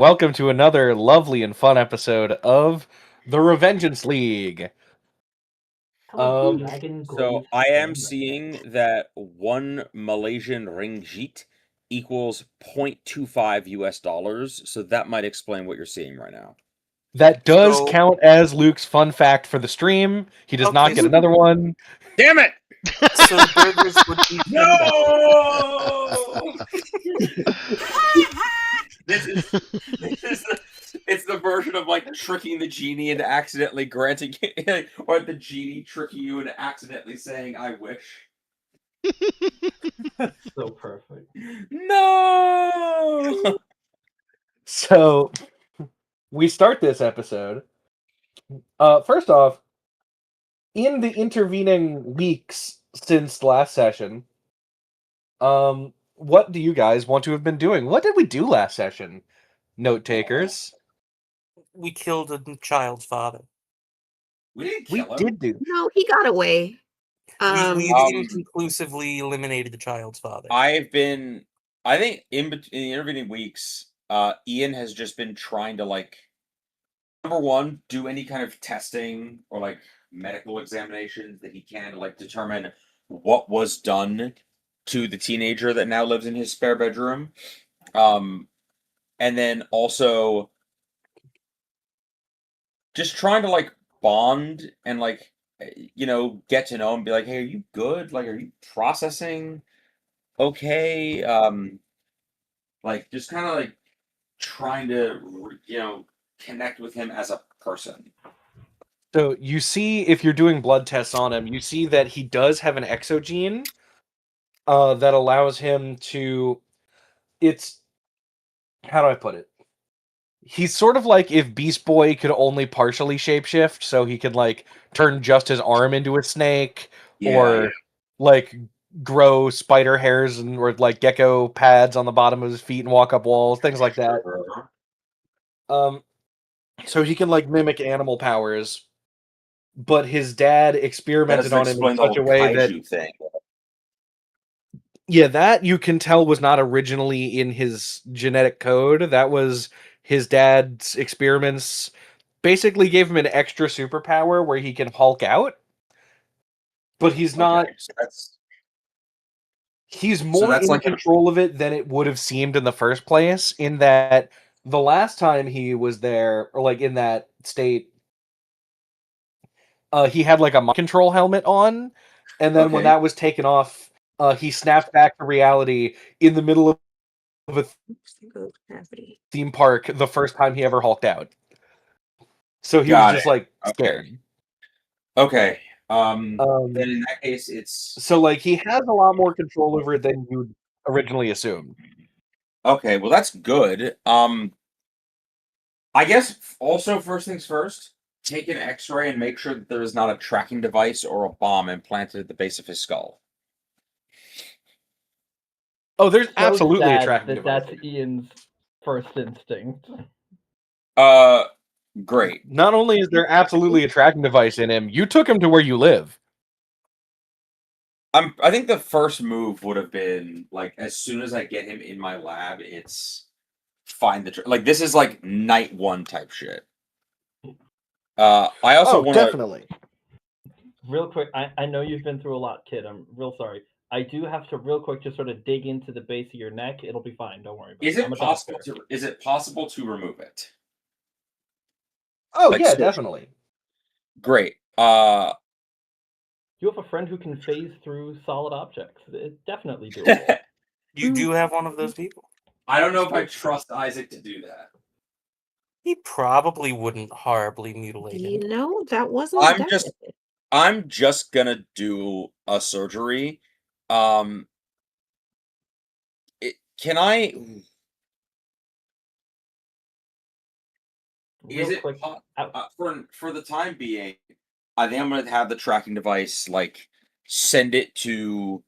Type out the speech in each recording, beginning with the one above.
Welcome to another lovely and fun episode of the Revengence League. Dragon So glaive I am thing. seeing that one Malaysian ringgit equals 0.25 US dollars. So that might explain what you're seeing right now. That does So- count as Luke's fun fact for the stream. He does not Okay, get so- another one. Damn it! So the burgers would be No! It's the version of like tricking the genie into accidentally granting or the genie tricking you into accidentally saying I wish. So perfect. No! So, we start this episode. First off, in the intervening weeks since last session, what do you guys want to have been doing? What did we do last session? Note takers. we killed a child's father. We didn't We kill him. did do. No, he got away. We Um, inconclusively eliminated the child's father. I think in the intervening weeks, Ian has just been trying to number one, do any kind of testing or medical examinations that he can to determine what was done to the teenager that now lives in his spare bedroom. And then also just trying to bond and get to know him, be like, hey, are you good? Are you processing okay? Just kind of trying to connect with him as a person. So you see, if you're doing blood tests on him, you see that he does have an exogene that allows him to. It's how do I put it? He's sort of like if Beast Boy could only partially shapeshift, so he could turn just his arm into a snake, or grow spider hairs and or gecko pads on the bottom of his feet and walk up walls, things like that. So he can mimic animal powers. But his dad experimented on him in such a way that thing. Yeah, that you can tell was not originally in his genetic code. That was his dad's experiments. Basically gave him an extra superpower where he can Hulk out. But he's not. He's more in control of it than it would have seemed in the first place, in that the last time he was there, or in that state, he had a mind control helmet on, and then when that was taken off, he snapped back to reality in the middle of a theme park the first time he ever hulked out. So he was just scared. Okay. Then in that case, it's so he has a lot more control over it than you'd originally assume. Okay, well that's good. I guess also first things first, take an X-ray and make sure that there is not a tracking device or a bomb implanted at the base of his skull. Oh, there's absolutely a tracking device. That's Ian's first instinct. Great. Not only is there absolutely a tracking device in him, you took him to where you live. I think the first move would have been as soon as I get him in my lab, it's find the this is night one type shit. I also want definitely. Real quick, I know you've been through a lot, kid. I'm real sorry. I do have to real quick just sort of dig into the base of your neck. It'll be fine. Don't worry about it. Is it possible to remove it? Oh yeah, definitely. Great. You have a friend who can phase through solid objects. It's definitely doable. You do have one of those people. I don't know if I trust Isaac to do that. He probably wouldn't horribly mutilate him. That wasn't. I'm just gonna do a surgery. Can I? Is it for the time being? I think I'm gonna have the tracking device send it to,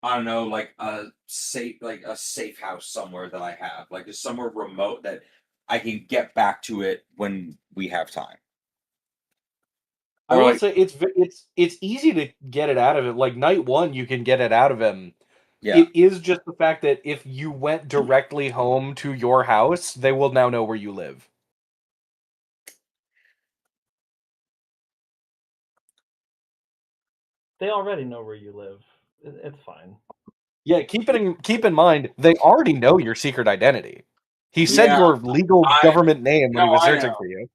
I don't know, a safe house somewhere that I have, just somewhere remote that I can get back to it when we have time. I will say it's easy to get it out of him. Night one, you can get it out of him Yeah. It is just the fact that if you went directly home to your house, they will now know where you live. They already know where you live. It's fine. Yeah, keep in mind, they already know your secret identity. He said Yeah, your legal government name when he was I searching know. for you.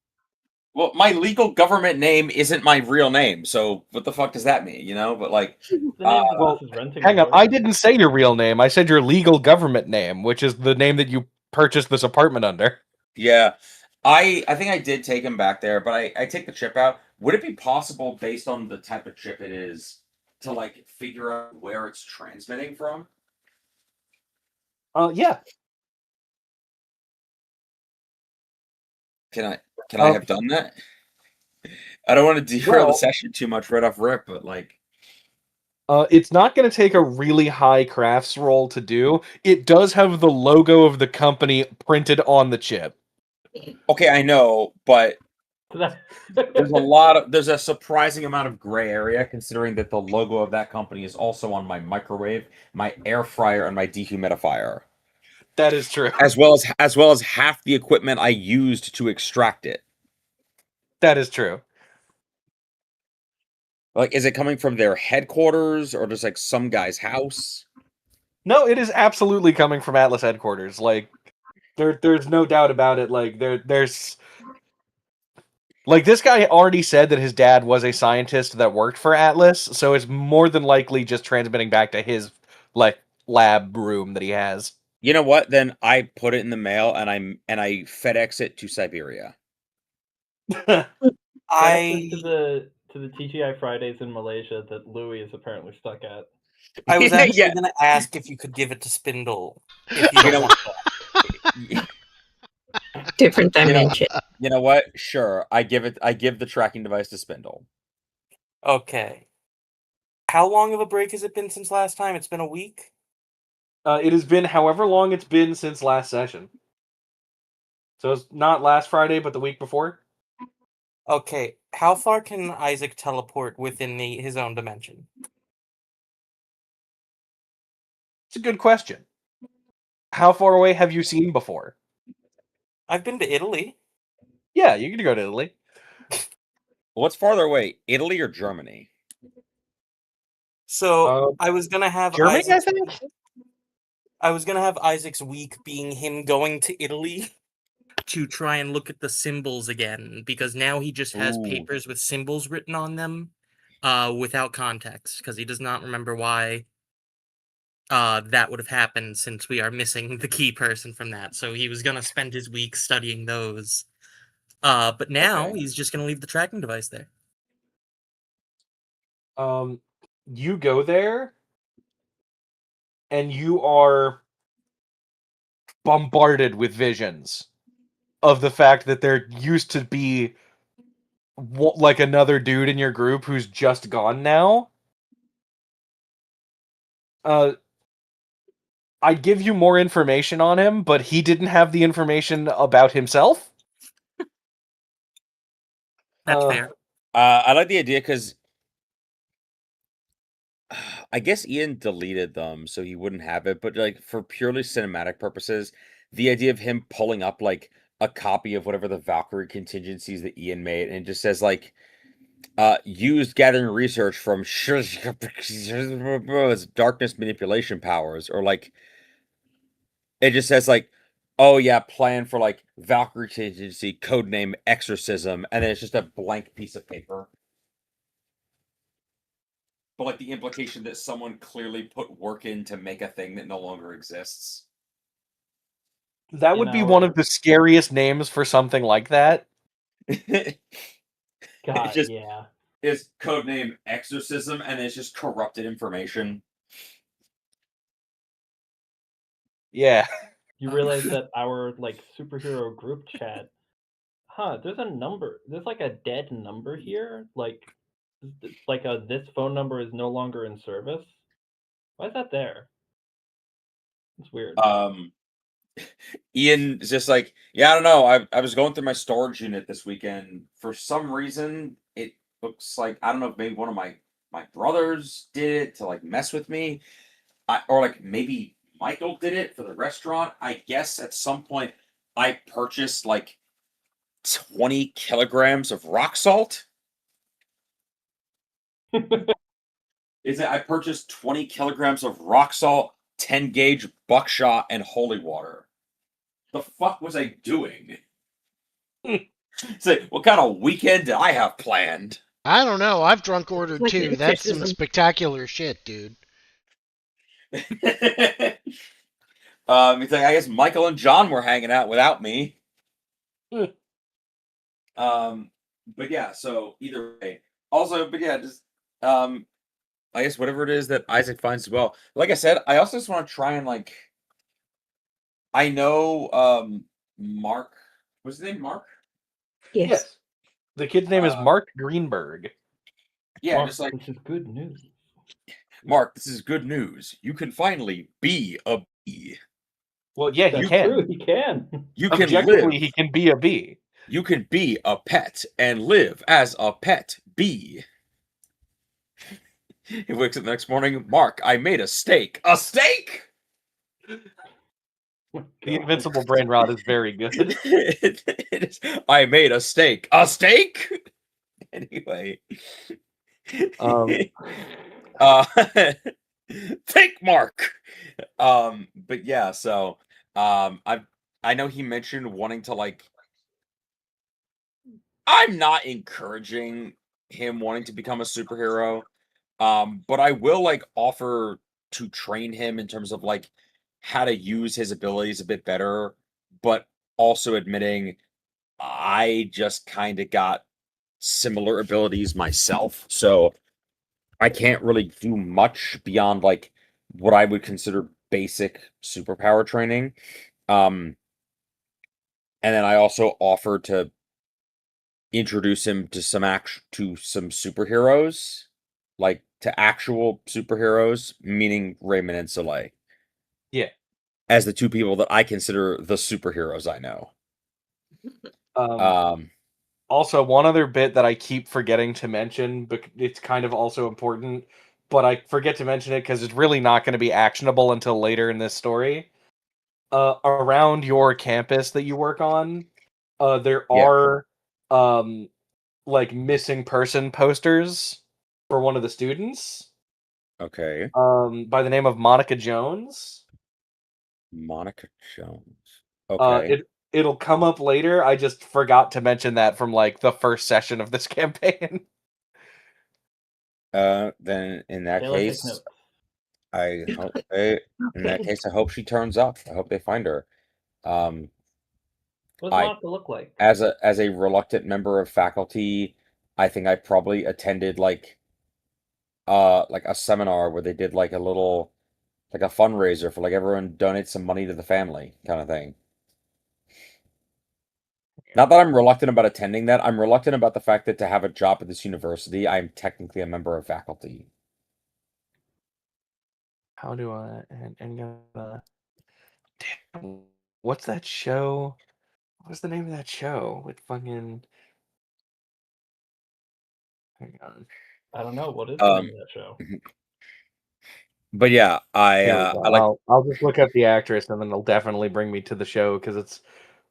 Well, my legal government name isn't my real name, so what the fuck does that mean? You know, but like, The name that Well, this is renting hang on, under. I didn't say your real name. I said your legal government name, which is the name that you purchased this apartment under. yeah, I think I did take him back there, but I take the chip out. Would it be possible, based on the type of chip it is, to like figure out where it's transmitting from? Yeah. Can I have done that? I don't want to derail the session too much right off rip, but like, It's not going to take a really high crafts roll to do. It does have the logo of the company printed on the chip. okay, I know, but There's there's a surprising amount of gray area considering that the logo of that company is also on my microwave, my air fryer, and my dehumidifier. That is true. As well as half the equipment I used to extract it. That is true. Like, is it coming from their headquarters or just like some guy's house? No, it is absolutely coming from Atlas headquarters. Like, there's no doubt about it. Like, there's like this guy already said that his dad was a scientist that worked for Atlas, so it's more than likely just transmitting back to his like lab room that he has. You know what? Then I put it in the mail and I FedEx it to Siberia. I to the TGI Fridays in Malaysia that Louis is apparently stuck at. I was actually Yeah. gonna ask if you could give it to Spindle. If you You don't know, want that. Different dimension. you know what? Sure, I give the tracking device to Spindle. Okay. How long of a break has it been since last time? It's been a week? It has been however long it's been since last session. So it's not last Friday, but the week before. Okay. How far can Isaac teleport within his own dimension? It's a good question. How far away have you seen before? I've been to Italy. Yeah, you can go to Italy. What's farther away, Italy or Germany? So I was gonna have Germany, I think. I was gonna have Isaac's week being him going to Italy to try and look at the symbols again, because now he just has Ooh. papers with symbols written on them, without context, because he does not remember why that would have happened, since we are missing the key person from that. So he was gonna spend his week studying those. But now Okay. he's just gonna leave the tracking device there. You go there, and you are bombarded with visions of the fact that there used to be like another dude in your group who's just gone now. I'd give you more information on him, but he didn't have the information about himself. That's fair. I like the idea because I guess Ian deleted them so he wouldn't have it, but like for purely cinematic purposes, the idea of him pulling up like a copy of whatever the Valkyrie contingencies that Ian made and it just says like used gathering research from darkness manipulation powers, or like it just says like, oh yeah, plan for like Valkyrie contingency codename exorcism, and then it's just a blank piece of paper. But like the implication that someone clearly put work in to make a thing that no longer exists. That would be one of the scariest names for something like that. God, just, yeah. It's codename exorcism, and it's just corrupted information. Yeah. You realize that our like superhero group chat, there's a number. There's like a dead number here. Like this phone number is no longer in service. Why is that there? It's weird. Ian is just like, yeah, I don't know. I was going through my storage unit this weekend. For some reason, it looks like, I don't know if maybe one of my brothers did it to like mess with me. or like maybe Michael did it for the restaurant. I guess at some point I purchased like 20 kilograms of rock salt. I purchased 20 kilograms of rock salt, 10 gauge buckshot, and holy water. The fuck was I doing? Say, what kind of weekend did I have planned? I don't know. I've drunk ordered Like too. That's some exorcism. spectacular shit, dude. It's like, I guess Michael and John were hanging out without me. But yeah, so either way. Also, but yeah, just I guess whatever it is that Isaac finds as well. Like I said, I also just want to try and like I know Mark, what's his name? Mark? Yes. The kid's name is Mark Greenberg. Yeah, Mark, just like this is good news. Mark, this is good news. You can finally be a bee. Well, yeah, he That's can. true. He can. You can Objectively, live. he can be a bee. You can be a pet and live as a pet bee. He wakes up the next morning. Mark, I made a steak. A steak? Oh my The God. invincible brain rot is very good. I made a steak. A steak? Anyway. Um, Think Mark. But yeah, so I know he mentioned wanting to like I'm not encouraging him wanting to become a superhero. But I will like offer to train him in terms of like how to use his abilities a bit better, but also admitting I just kind of got similar abilities myself. So I can't really do much beyond like what I would consider basic superpower training. And then I also offered to introduce him to some superheroes, like to actual superheroes, meaning Raymond and Soleil, yeah. as the two people that I consider the superheroes I know. Also, one other bit that I keep forgetting to mention, but it's kind of also important, but I forget to mention it because it's really not going to be actionable until later in this story. Around your campus that you work on, there Yeah. are like missing person posters for one of the students. Okay. By the name of Monica Jones. Monica Jones. Okay. It'll come up later. I just forgot to mention that from like the first session of this campaign. Then in that Taylor, take case, notes. I hope in that Okay. case, I hope she turns up. I hope they find her. What does I Monica look like? as a reluctant member of faculty, I think I probably attended like a seminar where they did like a little like a fundraiser for like everyone donate some money to the family kind of thing. Not that I'm reluctant about attending that. I'm reluctant about the fact that to have a job at this university, I'm technically a member of faculty. How do I damn, what's that show? What's the name of that show? With fucking hang on. I don't know. What is the name of that show? But yeah, Here we go. I like I'll just look up the actress and then it'll definitely bring me to the show because it's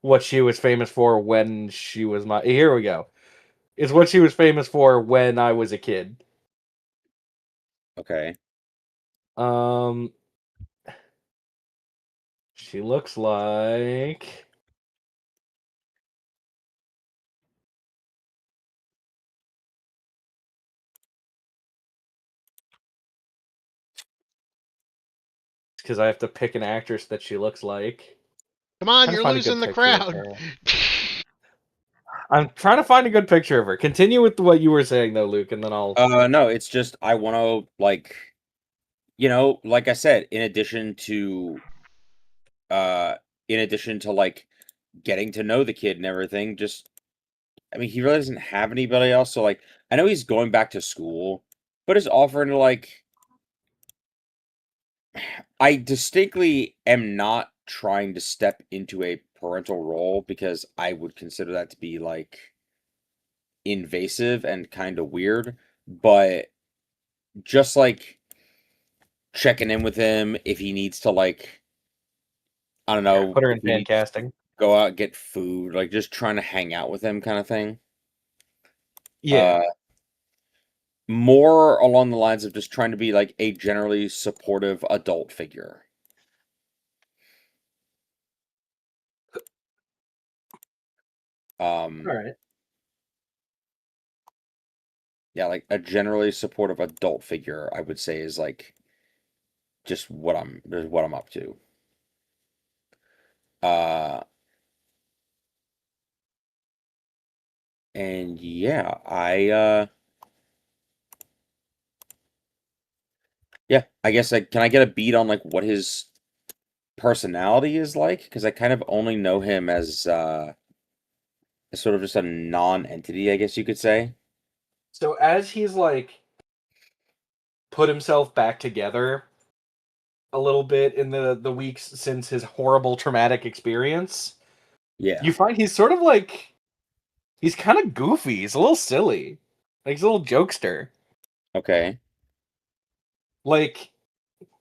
what she was famous for when she was my here we go. It's what she was famous for when I was a kid. okay. She looks like because I have to pick an actress that she looks like. Come on, Trying to you're find a good losing the picture of crowd. her. I'm trying to find a good picture of her. Continue with what you were saying though, Luke, and then I'll. No, it's just I want to like, like I said, in addition to like getting to know the kid and everything, just I mean, he really doesn't have anybody else. So like, I know he's going back to school, but is offering to like. I distinctly am not trying to step into a parental role because I would consider that to be like invasive and kind of weird, but just like checking in with him if he needs to, like, I don't know, Put her in if we fan need to casting. go out, get food, like, just trying to hang out with him kind of thing. Yeah. More along the lines of just trying to be, like, a generally supportive adult figure. All right. Yeah, like, a generally supportive adult figure, I would say, is, like, just what I'm up to. And yeah, yeah, I guess, like, can I get a beat on, like, what his personality is like? Because I kind of only know him as sort of just a non-entity, I guess you could say. So as he's like put himself back together a little bit in the weeks since his horrible traumatic experience, Yeah. you find he's sort of like he's kind of goofy. He's a little silly. Like he's a little jokester. Okay. Like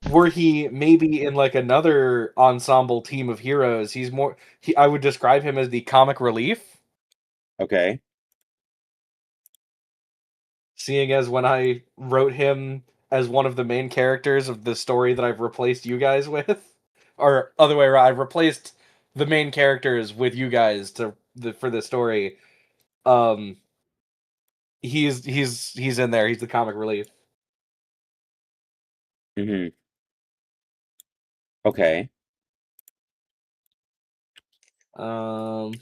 were he maybe in like another ensemble team of heroes, he's more I would describe him as the comic relief. Okay. Seeing as when I wrote him as one of the main characters of the story that I've replaced you guys with, or other way around, I've replaced the main characters with you guys for the story. Um, he's in there. He's the comic relief. Mm-hmm. Okay. Um,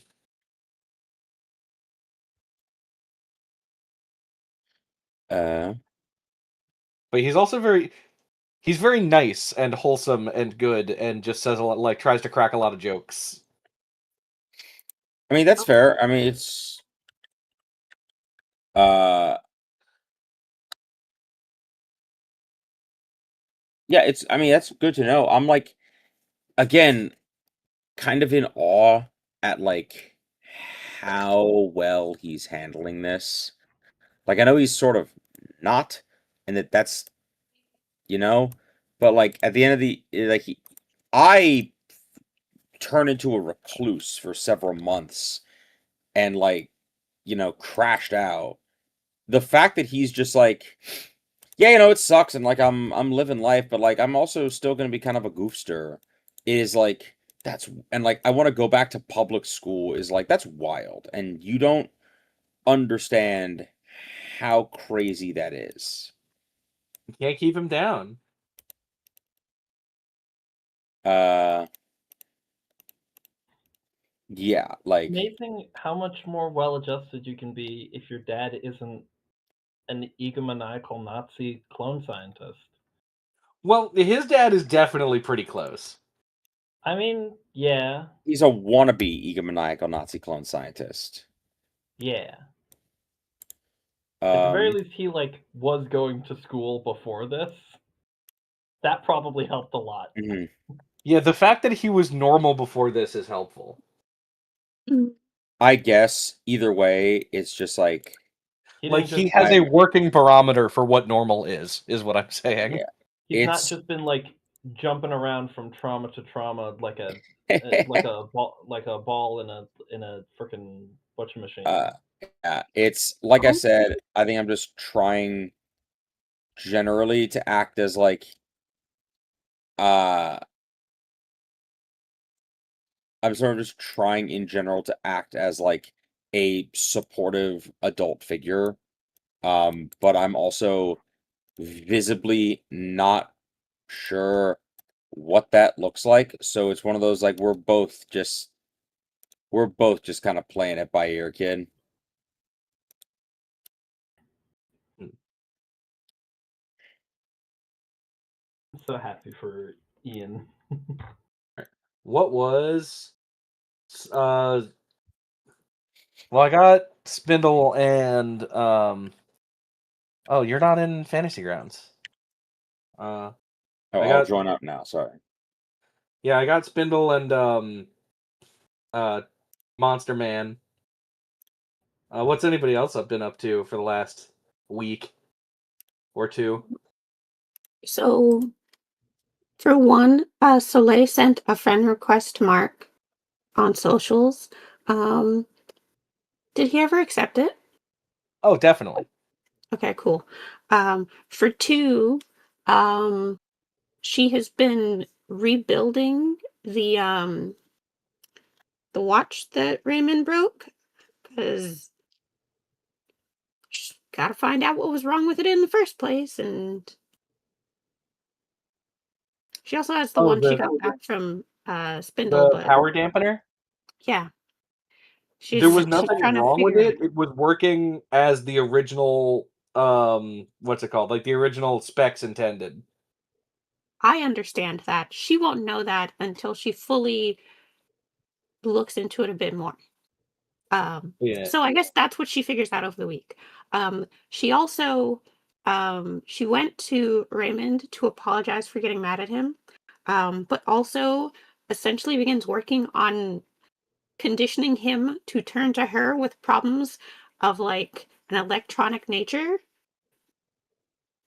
Uh, but he's also he's very nice and wholesome and good, and just says a lot, like tries to crack a lot of jokes. I mean, that's fair. I mean, it's uh yeah, I mean, that's good to know. I'm like, again, kind of in awe at, like, how well he's handling this. Like, I know he's sort of not, and that's, but, like, at the end of like, I turned into a recluse for several months and, like, crashed out. The fact that he's just like, yeah, it sucks, and, like, I'm living life, but, like, I'm also still gonna be kind of a goofster, is like, and, like, I want to go back to public school, is like, that's wild, and you don't understand how crazy that is. You can't keep him down. Uh, yeah, like, Amazing how much more well-adjusted you can be if your dad isn't an egomaniacal Nazi clone scientist. Well, his dad is definitely pretty close. I mean, yeah, he's a wannabe egomaniacal Nazi clone scientist. yeah. At the very Um, least, he was going to school before this. That probably helped a lot. mhm. Yeah, the fact that he was normal before this is helpful. I guess either way, it's just like, He Like didn't he just has a working barometer for what normal is what I'm saying. Yeah. he's not it's just been jumping around from trauma to trauma like a ball in a freaking butcher machine. yeah, it's like I said, I think I'm just trying generally to act as, like, uh I'm sort of just trying in general to act as, like, a supportive adult figure. But I'm also visibly not sure what that looks like. So it's one of those, like, we're both just kind of playing it by ear, kid. I'm so happy for Ian. What was well, I got Spindle and oh, you're not in Fantasy Grounds. Oh, I I'll got join up now. Sorry. yeah, I got Spindle and Monster Man. What's anybody else been up to for the last week or two? So For one, Soleil sent a friend request to Mark on socials. Um, did he ever accept it? Oh, definitely. Okay, cool. For two, um, she has been rebuilding the watch that Raymond broke because she's got to find out what was wrong with it in the first place, and she also has the Oh, one she got back from Spindle, the but power dampener. yeah, There was she's nothing trying to wrong with figure out. it. It was working as the original what's it called? Like the original specs intended. I understand that. She won't know that until she fully looks into it a bit more. Yeah. So I guess that's what she figures out over the week. She also she went to Raymond to apologize for getting mad at him, but also essentially begins working on conditioning him to turn to her with problems of like an electronic nature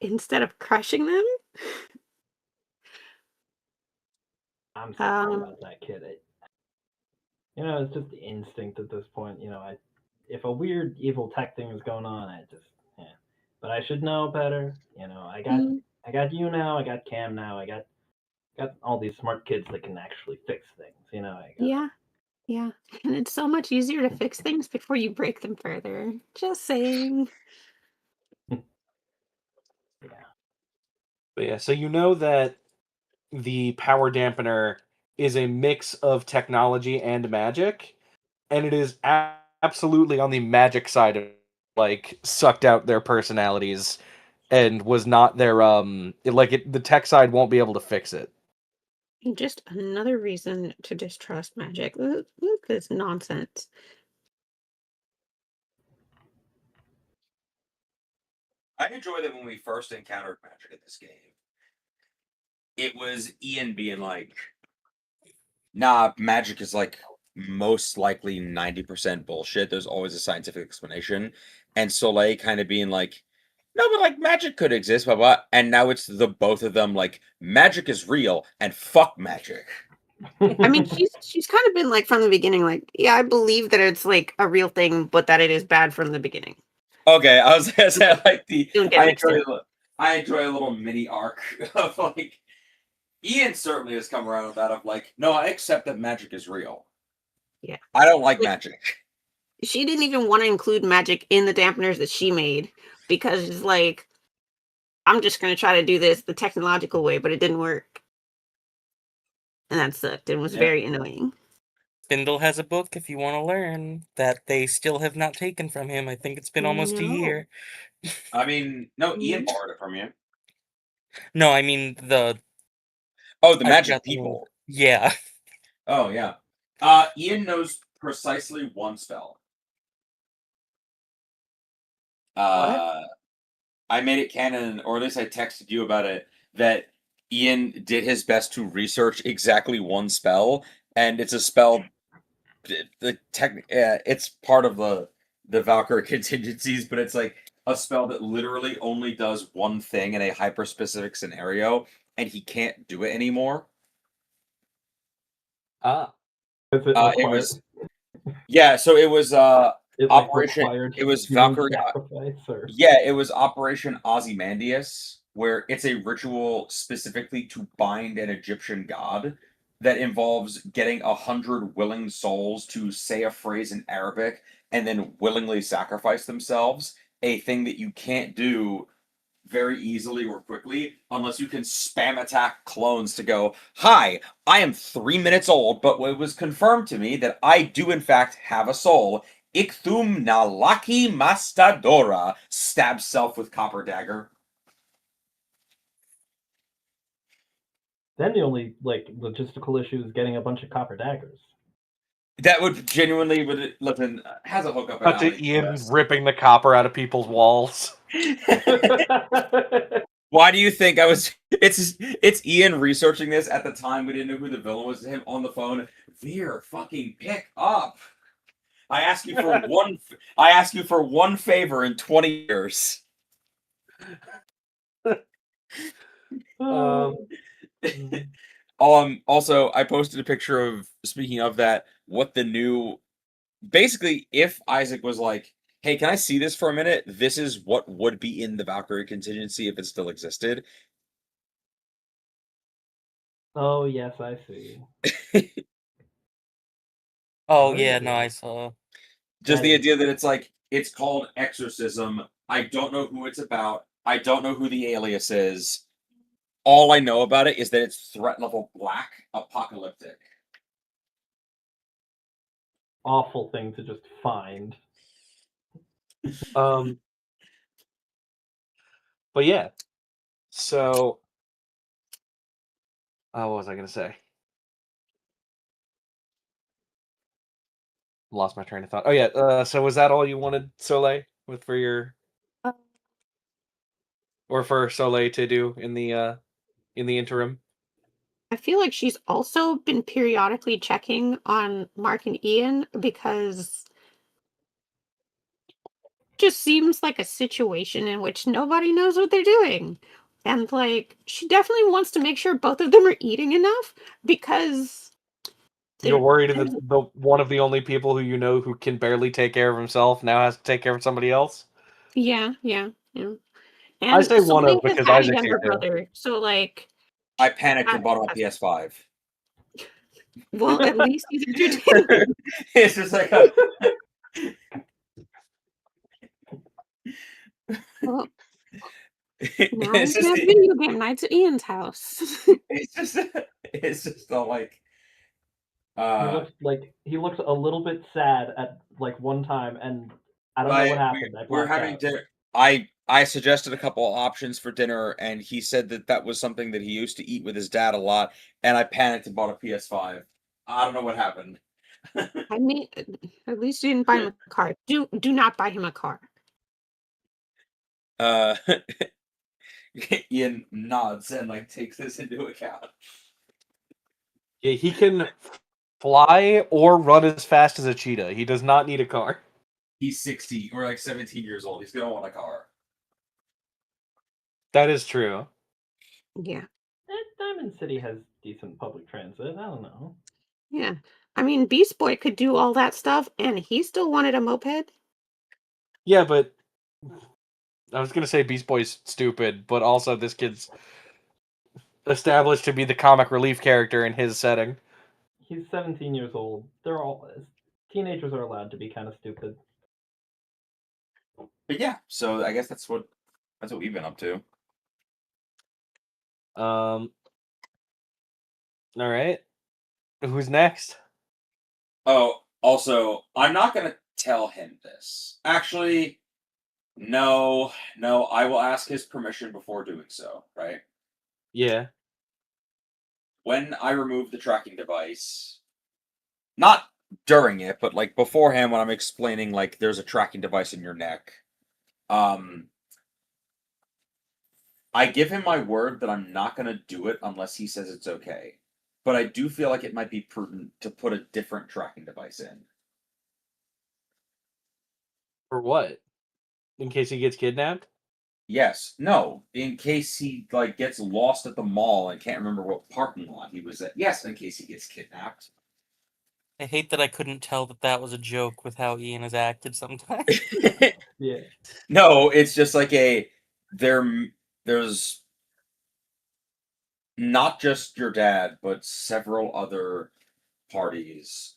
instead of crushing them. I'm sorry Um, about that kid. It's just the instinct at this point. If a weird evil tech thing is going on, yeah. But I should know better. mm, I got you now. I got Cam now. I got all these smart kids that can actually fix things. I got. yeah, yeah. And it's so much easier to fix things before you break them further. Just saying. Yeah. But yeah, so you know that the power dampener is a mix of technology and magic, and it is absolutely on the magic side of like sucked out their personalities and was not their the tech side won't be able to fix it. Just another reason to distrust magic. Look, this nonsense. I enjoy that when we first encountered magic in this game, it was Ian being like, nah, magic is like most likely 90% bullshit. There's always a scientific explanation. And Soleil kind of being like, no, but like magic could exist, blah blah. And now it's the both of them like magic is real and fuck magic. I mean, she's kind of been like from the beginning, like, yeah, I believe that it's like a real thing, but that it is bad from the beginning. Okay, I was gonna say like Don't get mixed in. I enjoy a little mini arc of like Ian certainly has come around with that of like, no, I accept that magic is real. Yeah. I don't like Like, magic. she didn't even want to include magic in the dampeners that she made because it's like, I'm just going to try to do this the technological way, but it didn't work. And that sucked and was Yeah. very annoying. Spindle has a book if you want to learn that they still have not taken from him. I think it's been almost a No. year. I mean, no, Ian Mhm. borrowed it from you. No, I mean the Oh, the I magic forgot the name. people. Yeah. Oh yeah. Ian knows precisely one spell. What? I made it canon, or at least I texted you about it, that Ian did his best to research exactly one spell, and it's a spell. It's part of the Valkyrie contingencies, but it's like a spell that literally only does one thing in a hyper specific scenario, and he can't do it anymore. Ah. Is it It required? was so it was It Operation. required It was human Valkyrie. sacrifice, or Yeah, it was Operation Ozymandias, where it's a ritual specifically to bind an Egyptian god that involves getting 100 willing souls to say a phrase in Arabic and then willingly sacrifice themselves. A thing that you can't do very easily or quickly unless you can spam attack clones to go, hi, I am 3 minutes old, but it was confirmed to me that I do in fact have a soul. Ikthum Nalaki Mastadora, stabs self with copper dagger. then the only logistical issue is getting a bunch of copper daggers. That would genuinely listen, has a hookup Cut to analogy. Ian ripping the copper out of people's walls. Why do you think I was? It's Ian researching this at the time. We didn't know who the villain was. Him on the phone. Veer, fucking pick up. I ask you for one. I ask you for one favor in 20 years. Also, I posted a picture of, speaking of that, what the new, basically, if Isaac was like, hey, can I see this for a minute? This is what would be in the Valkyrie contingency if it still existed. Oh yes, I see. Oh Where yeah, is no, it? I saw. Just That the is- idea that it's like, it's called Exorcism. I don't know who it's about. I don't know who the alias is. All I know about it is that it's threat level black, apocalyptic. Awful thing to just find. But yeah. So, what was I gonna say? Lost my train of thought. Oh yeah. So was that all you wanted, Soleil, with for your Uh, or for Soleil to do in the interim? I feel like she's also been periodically checking on Mark and Ian because it just seems like a situation in which nobody knows what they're doing. And like she definitely wants to make sure both of them are eating enough because You're they're worried that the one of the only people who you know who can barely take care of himself now has to take care of somebody else. yeah. I And say one Soleil of has because had a Isaac's younger here too. brother, so like I panicked that and bought him a has- PS5. well, at least he's entertaining. It's just like a, Well, now it's we can just have video game nights at Ian's house. it's just all like He looks a little bit sad at like one time, and I don't know what happened. I we're blacked having out. dinner. I suggested a couple of options for dinner, and he said that that was something that he used to eat with his dad a lot. And I panicked and bought a PS5. I don't know what happened. I mean, at least you didn't buy him a car. Do not buy him a car. Uh, Ian nods and like takes this into account. Yeah, he can fly or run as fast as a cheetah. He does not need a car. He's 16 or like 17 years old. He's gonna want a car. That is true. Yeah, Diamond City has decent public transit. I don't know. yeah. I mean, Beast Boy could do all that stuff, and he still wanted a moped. Yeah, but I was gonna say Beast Boy's stupid, but also this kid's established to be the comic relief character in his setting. He's 17 years old. They're all teenagers are allowed to be kind of stupid. But yeah, so I guess that's what we've been up to. All right. Who's next? Oh, also, I'm not gonna tell him this. Actually, no, I will ask his permission before doing so, right? Yeah. When I remove the tracking device, not during it, but like beforehand when I'm explaining like there's a tracking device in your neck, um I give him my word that I'm not gonna do it unless he says it's okay. But I do feel like it might be prudent to put a different tracking device in. For what? In case he gets kidnapped? Yes. No. In case he like gets lost at the mall and can't remember what parking lot he was at. Yes, in case he gets kidnapped. I hate that I couldn't tell that that was a joke with how Ian has acted sometimes. Yeah. No, it's just like there's not just your dad, but several other parties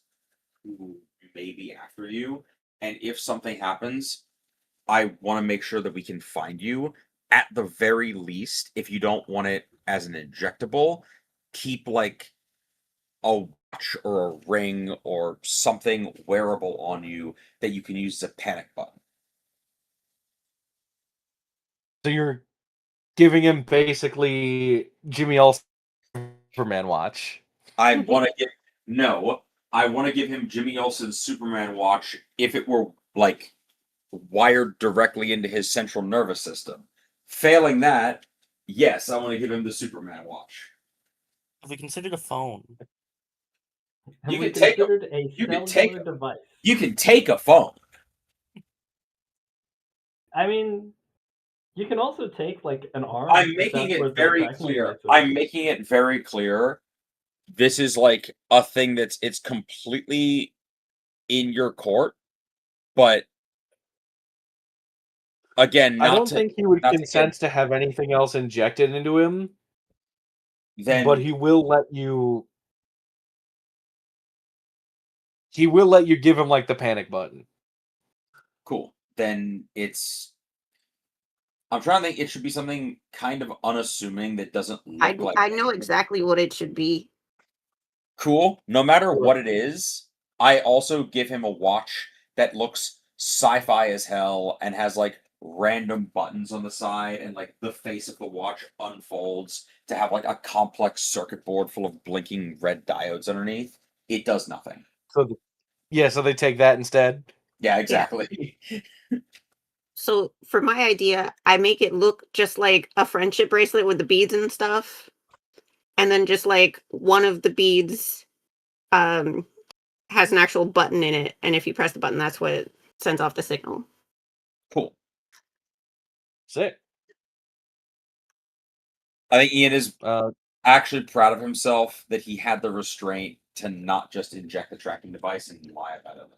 who may be after you. And if something happens, I want to make sure that we can find you. At the very least, if you don't want it as an injectable, keep like a watch or a ring or something wearable on you that you can use as a panic button. So you're giving him basically Jimmy Olsen Superman watch. I want to give no. I want to give him Jimmy Olsen's Superman watch if it were like wired directly into his central nervous system. Failing that, yes, I want to give him the Superman watch. Have we considered a phone? Have You we can take a considered a you can cellular take device? you can take a phone. I mean, You can also take like an arm. I'm if making that's where it the very tracking clear. device is. I'm making it very clear. This is like a thing it's completely in your court, but again, I don't think he would not to consent get to have anything else injected into him, then but he will let you. He will let you give him like the panic button. cool. Then it's. I'm trying to think. It should be something kind of unassuming that doesn't look like. I know exactly what it should be. Cool. No matter Sure. what it is, I also give him a watch that looks sci-fi as hell and has like random buttons on the side, and like the face of the watch unfolds to have like a complex circuit board full of blinking red diodes underneath. It does nothing. So, so they take that instead. Yeah, exactly. So for my idea, I make it look just like a friendship bracelet with the beads and stuff. And then just like one of the beads has an actual button in it. And if you press the button, that's what sends off the signal. Cool. Sick. I think Ian is actually proud of himself that he had the restraint to not just inject the tracking device and lie about it.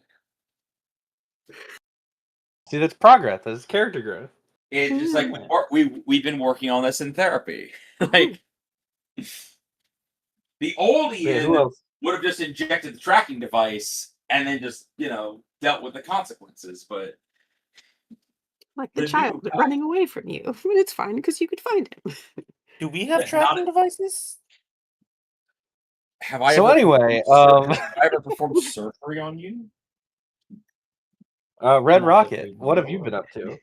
See, that's progress. That's character growth. It's just like Yeah. we've been working on this in therapy. Like the old Yeah, who Ian else? would have just injected the tracking device and then just dealt with the consequences. But Like the the child new guy- running away from you. It's fine because you could find him. Do we have Not tracking a- devices? have I So ever anyway, have I ever performed surgery on you? Red Not Rocket, that we what have know you been of. up to?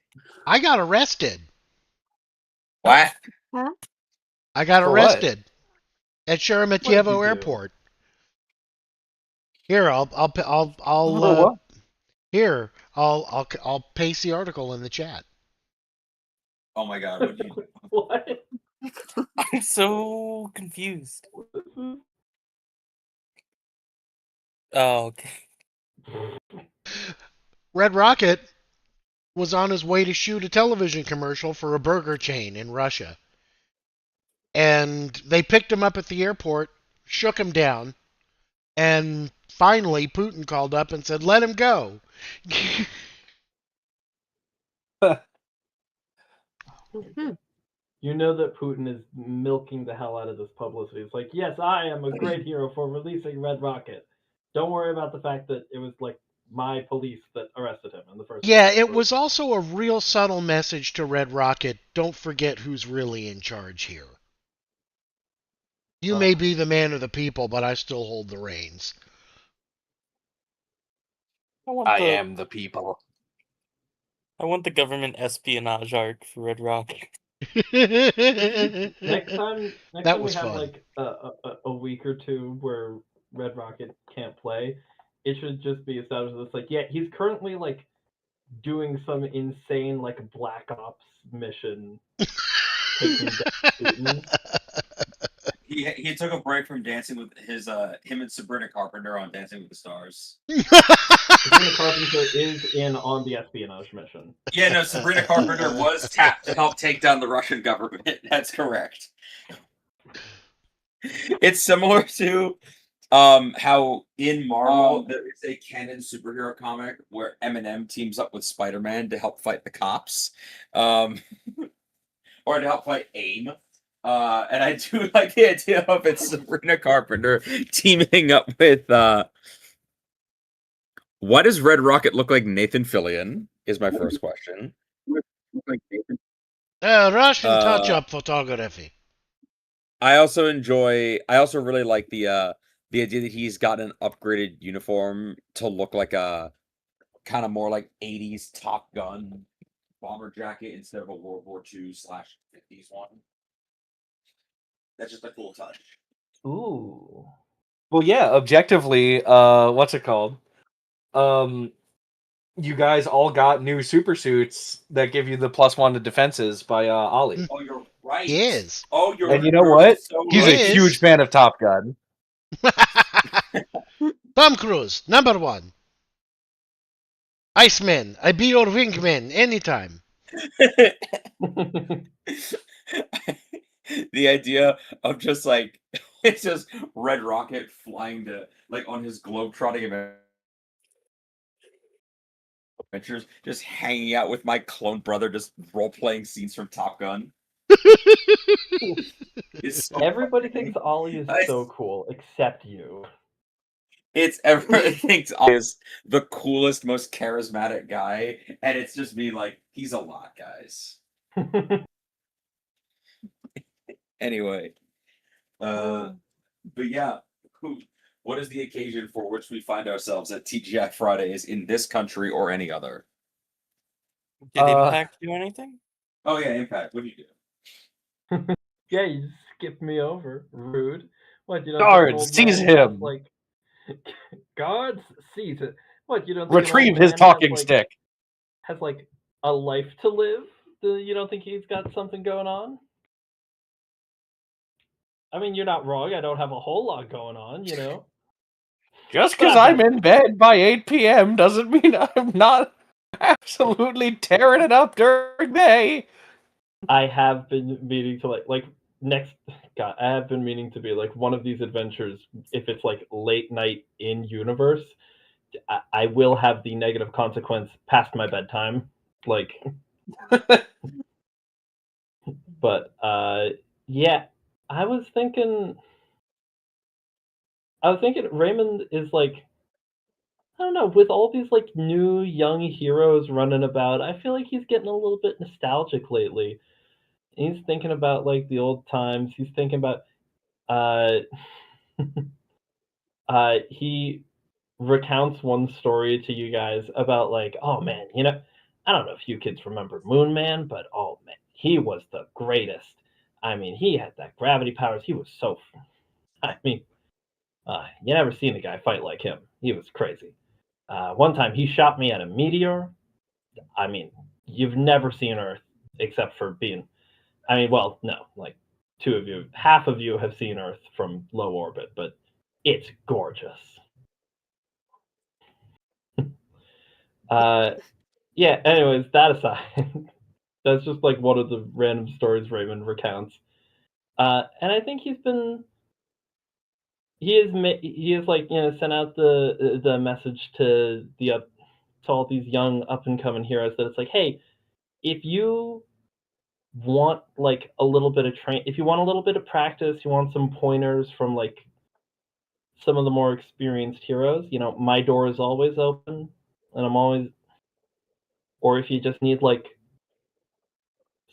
I got arrested. What? I got For what? arrested at What did you Sheremetyevo do? Airport. Here, For what? here, I'll paste the article in the chat. Oh my god! What you? What? I'm so confused. Oh, okay. Red Rocket was on his way to shoot a television commercial for a burger chain in Russia. And they picked him up at the airport, shook him down, and finally Putin called up and said, "Let him go." Mhm. You know that Putin is milking the hell out of this publicity. It's like, yes, I am a great hero for releasing Red Rocket. Don't worry about the fact that it was like my police that arrested him in the first Yeah, place. it was also a real subtle message to Red Rocket. Don't forget who's really in charge here. You may be the man of the people, but I still hold the reins. I am the people. I want the government espionage arc for Red Rocket. Next time That we was have fun. like a week or two where Red Rocket can't play, it should just be established that it's like, yeah, he's currently like doing some insane like Black Ops mission, taking down Putin. He took a break from dancing with his him and Sabrina Carpenter on Dancing with the Stars. Sabrina Carpenter is in on the espionage mission. Yeah, no, Sabrina Carpenter was tapped to help take down the Russian government. That's correct. It's similar to how in Marvel there is a canon superhero comic where Eminem teams up with Spider-Man to help fight the cops. Or to help fight AIM. And I do like the idea of it's Sabrina Carpenter teaming up with why does Red Rocket look like Nathan Fillion? Is my first question. Russian touch-up photography. I also really like the idea that he's got an upgraded uniform to look like a kind of more like 80s Top Gun bomber jacket instead of a World War II/50s one. That's just a cool touch. Ooh. Well, yeah, objectively, what's it called? You guys all got new super suits that give you the +1 to defenses by Ollie. Oh, you're right. Yes. Oh, you're. And you know what? So He's right. a Yes. huge fan of Top Gun. Tom Cruise, number 1. Iceman, I be your wingman anytime. The idea of just like it's just Red Rocket flying to like on his globetrotting adventures, just hanging out with my clone brother, just role playing scenes from Top Gun. It's so Everybody funny. thinks Ollie is I- so cool, except you. It's everyone thinks I is the coolest, most charismatic guy, and it's just me like he's a lot, guys. Anyway, Oh. but yeah, who? What is the occasion for which we find ourselves at TGI Fridays in this country or any other? Did Uh, Impact do anything? Oh yeah, Impact. What do you do? Yeah, you just skipped me over. Rude. What, you don't think an guards, old seize man has, him. like... Guards, seize it. What, you don't think an old Retrieve his man talking has, like, stick. has, like, a life to live? You don't think he's got something going on? I mean, you're not wrong. I don't have a whole lot going on, you know? Just But because I've I'm got in bed by 8 p.m. doesn't mean I'm not absolutely tearing it up during the day. I have been meaning to like next God, I have been meaning to be like one of these adventures. If it's like late night in universe, I will have the negative consequence past my bedtime. Like, but yeah, I was thinking. Raymond is like, I don't know, with all these like new young heroes running about. I feel like he's getting a little bit nostalgic lately. He's thinking about like the old times. He's thinking about uh he recounts one story to you guys about like, oh man, I don't know if you kids remember Moon Man, but oh man, he was the greatest. I mean, he had that gravity powers. He was so. I mean, you never seen a guy fight like him. He was crazy. One time he shot me at a meteor. I mean, you've never seen Earth except for being. I mean, well, no, like two of you, half of you have seen Earth from low orbit, but it's gorgeous. Uh, yeah. Anyways, that aside, that's just like one of the random stories Raymond recounts. And I think he is like sent out the message to to all these young up and coming heroes that it's like, hey, if you want like a little bit of if you want a little bit of practice, you want some pointers from like some of the more experienced heroes, my door is always open, and I'm always. Or if you just need like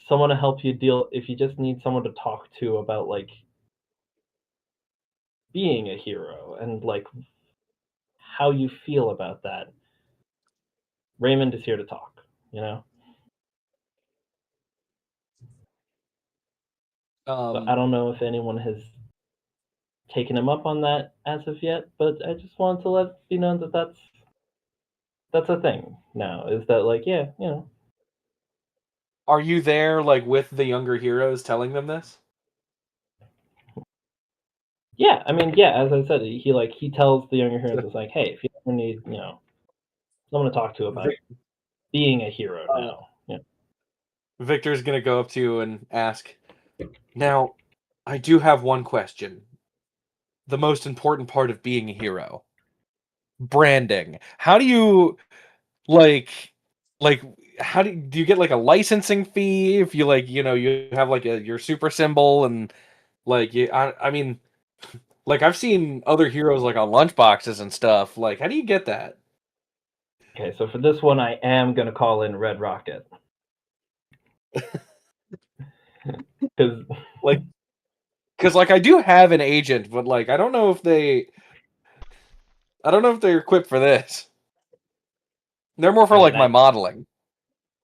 someone to help you deal, if you just need someone to talk to about like being a hero and like how you feel about that, Raymond is here to talk, you know? So I don't know if anyone has taken him up on that as of yet, but I just wanted to let you know that that's a thing now. Is that like, yeah, Are you there, like, with the younger heroes telling them this? yeah. I mean, yeah. As I said, he tells the younger heroes, it's like, hey, if you ever need someone to talk to about being a hero now, yeah. Victor's gonna go up to you and ask, now, I do have one question. The most important part of being a hero. Branding. How do you, like like, how do you get, like, a licensing fee if you, like, you have, like, your super symbol and, like, I mean, like, I've seen other heroes, like, on lunchboxes and stuff, like, how do you get that? Okay, so for this one, I am gonna call in Red Rocket because Like, because like, I do have an agent, but, like, I don't know if they're equipped for this. They're more for, I mean, like, my modeling.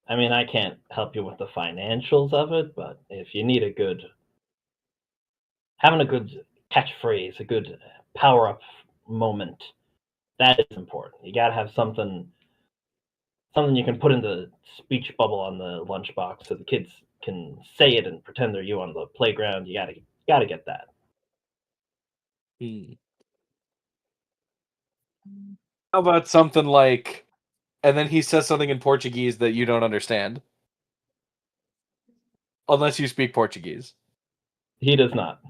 I can't help you with the financials of it, but if you need having a good catchphrase, a good power up moment, that is important. You gotta have something you can put in the speech bubble on the lunchbox so the kids can say it and pretend they're you on the playground. You gotta get that. Hmm. How about something like, and then he says something in Portuguese that you don't understand. Unless you speak Portuguese. He does not.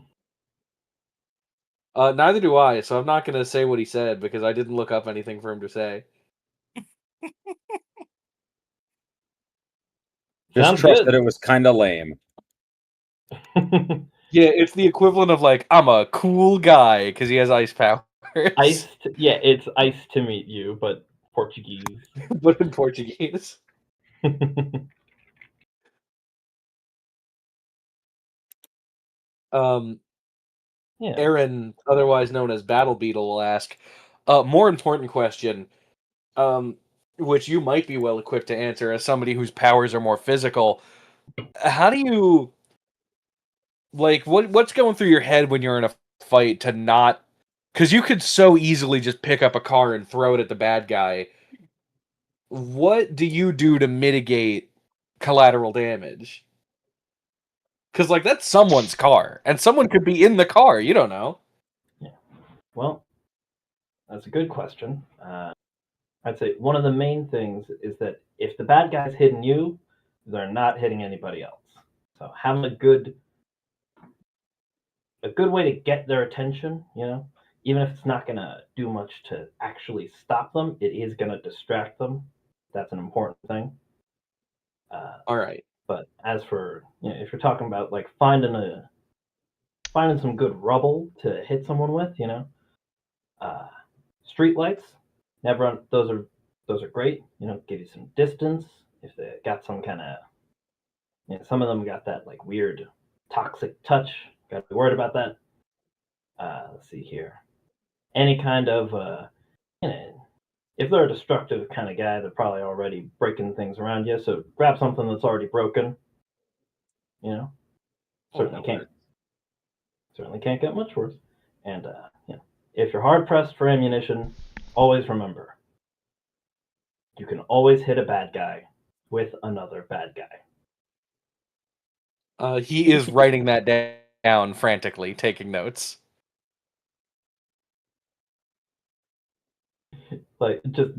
Neither do I, so I'm not going to say what he said because I didn't look up anything for him to say. Just Sounds trust good. that it was kind of lame. Yeah, it's the equivalent of like, I'm a cool guy because he has ice powers. Yeah, it's ice to meet you, but Portuguese. But in Portuguese. Yeah. Aaron, otherwise known as Battle Beetle, will ask a more important question, which you might be well equipped to answer as somebody whose powers are more physical. How do you like what's going through your head when you're in a fight to not, because you could so easily just pick up a car and throw it at the bad guy. What do you do to mitigate collateral damage? Because like that's someone's car, and someone could be in the car. You don't know. Well, that's a good question. I'd say one of the main things is that if the bad guy's hitting you, they're not hitting anybody else. So having a good way to get their attention, even if it's not gonna do much to actually stop them, it is gonna distract them. That's an important thing. All right. But as for if you're talking about like finding some good rubble to hit someone with, street lights, those are great. Give you some distance. If they got some kind of, some of them got that like weird toxic touch. Got to be worried about that. Let's see here. Any kind of, if they're a destructive kind of guy, they're probably already breaking things around you. So grab something that's already broken. Certainly can't get much worse. And if you're hard pressed for ammunition, always remember, you can always hit a bad guy with another bad guy. He is writing that down frantically, taking notes. Like just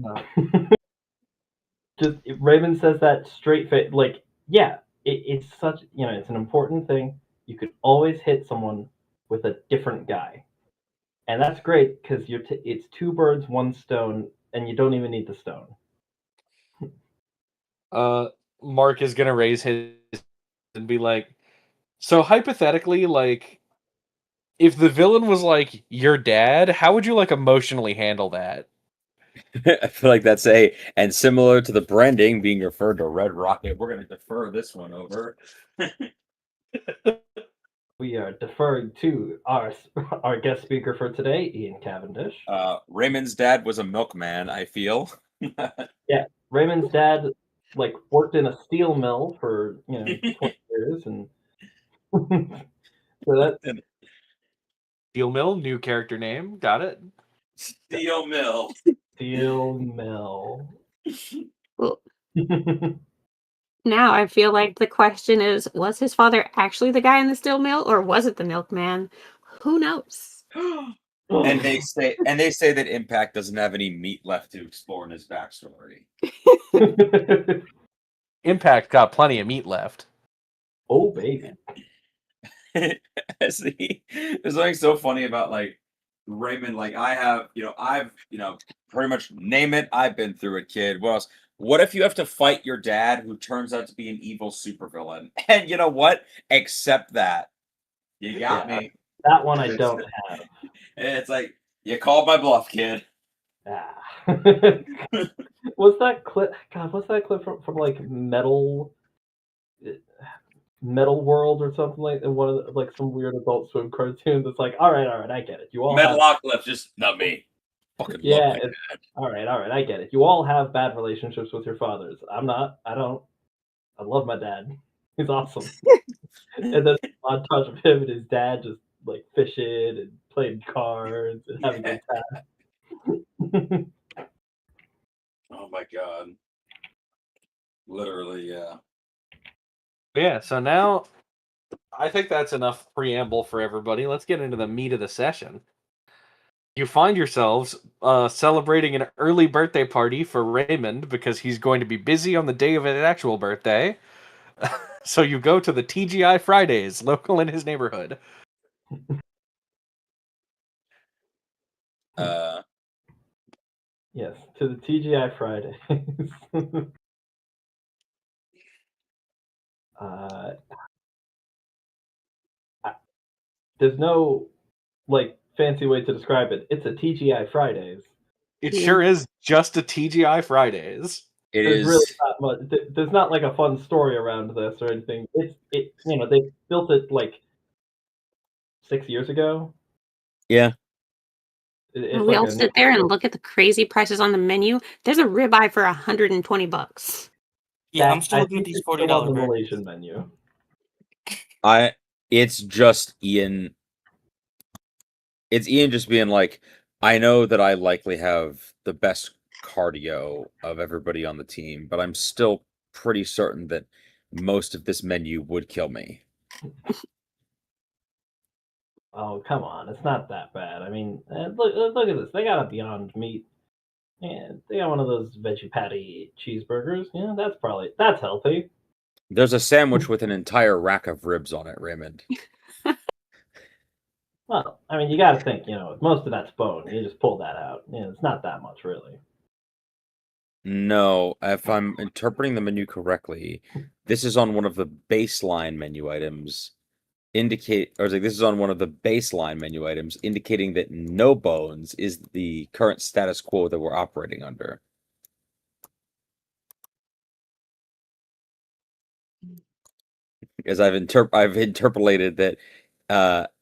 Raymond says that straight face. Like, yeah, it's such it's an important thing. You could always hit someone with a different guy, and that's great because it's two birds, one stone, and you don't even need the stone. Mark is gonna raise his and be like, so hypothetically, like, if the villain was like your dad, how would you like emotionally handle that? I feel like that's and similar to the branding being referred to Red Rocket, we're going to defer this one over. We are deferring to our guest speaker for today, Ian Cavendish. Raymond's dad was a milkman, I feel. Yeah, Raymond's dad like worked in a steel mill for 20 years, and so that Steel Mill, new character name, got it. Steel Mill. steel mill. Well, now I feel like the question is, was his father actually the guy in the steel mill, or was it the milkman? Who knows? And they say that Impact doesn't have any meat left to explore in his backstory. Impact got plenty of meat left. Oh baby. See, there's something so funny about like Raymond. Like I've pretty much name it. I've been through it, kid. What else? What if you have to fight your dad who turns out to be an evil supervillain? And you know what? Accept that. You got me. That one I don't have. It's like, you called my bluff, kid. Ah. What's that clip? God, what's that clip from like Metal World or something like one of the, like some weird Adult Swim cartoons? It's like, all right, I get it. You all Metalocalypse, just not me. Fucking love my dad. All right, I get it. You all have bad relationships with your fathers. I'm not. I don't. I love my dad. He's awesome. And then a montage of him and his dad just like fishing and playing cards and having a good time. Oh my god. Literally, yeah. Yeah, so now I think that's enough preamble for everybody. Let's get into the meat of the session. You find yourselves celebrating an early birthday party for Raymond because he's going to be busy on the day of his actual birthday. So you go to the TGI Fridays, local in his neighborhood. Yes, to the TGI Fridays. There's no like fancy way to describe it. It's a TGI Fridays. It Yeah. sure is just a TGI Fridays. It There's is. really not much. There's not like a fun story around this or anything. They built it like 6 years ago. Yeah. It's And we like all a sit there and look at the crazy prices on the menu. There's a ribeye for $120. Yeah, I'm that- still I looking at think these it's still on $40 the burgers. Malaysian menu. It's just Ian. It's Ian just being like, I know that I likely have the best cardio of everybody on the team, but I'm still pretty certain that most of this menu would kill me. Oh, come on. It's not that bad. I mean, look at this. They got a Beyond Meat. And they got one of those veggie patty cheeseburgers. Yeah, that's healthy. There's a sandwich with an entire rack of ribs on it, Raymond. Well, I mean, you got to think, most of that's bone. You just pull that out. It's not that much, really. No, if I'm interpreting the menu correctly, this is on one of the baseline menu items. This is on one of the baseline menu items, indicating that no bones is the current status quo that we're operating under. As I've interpolated that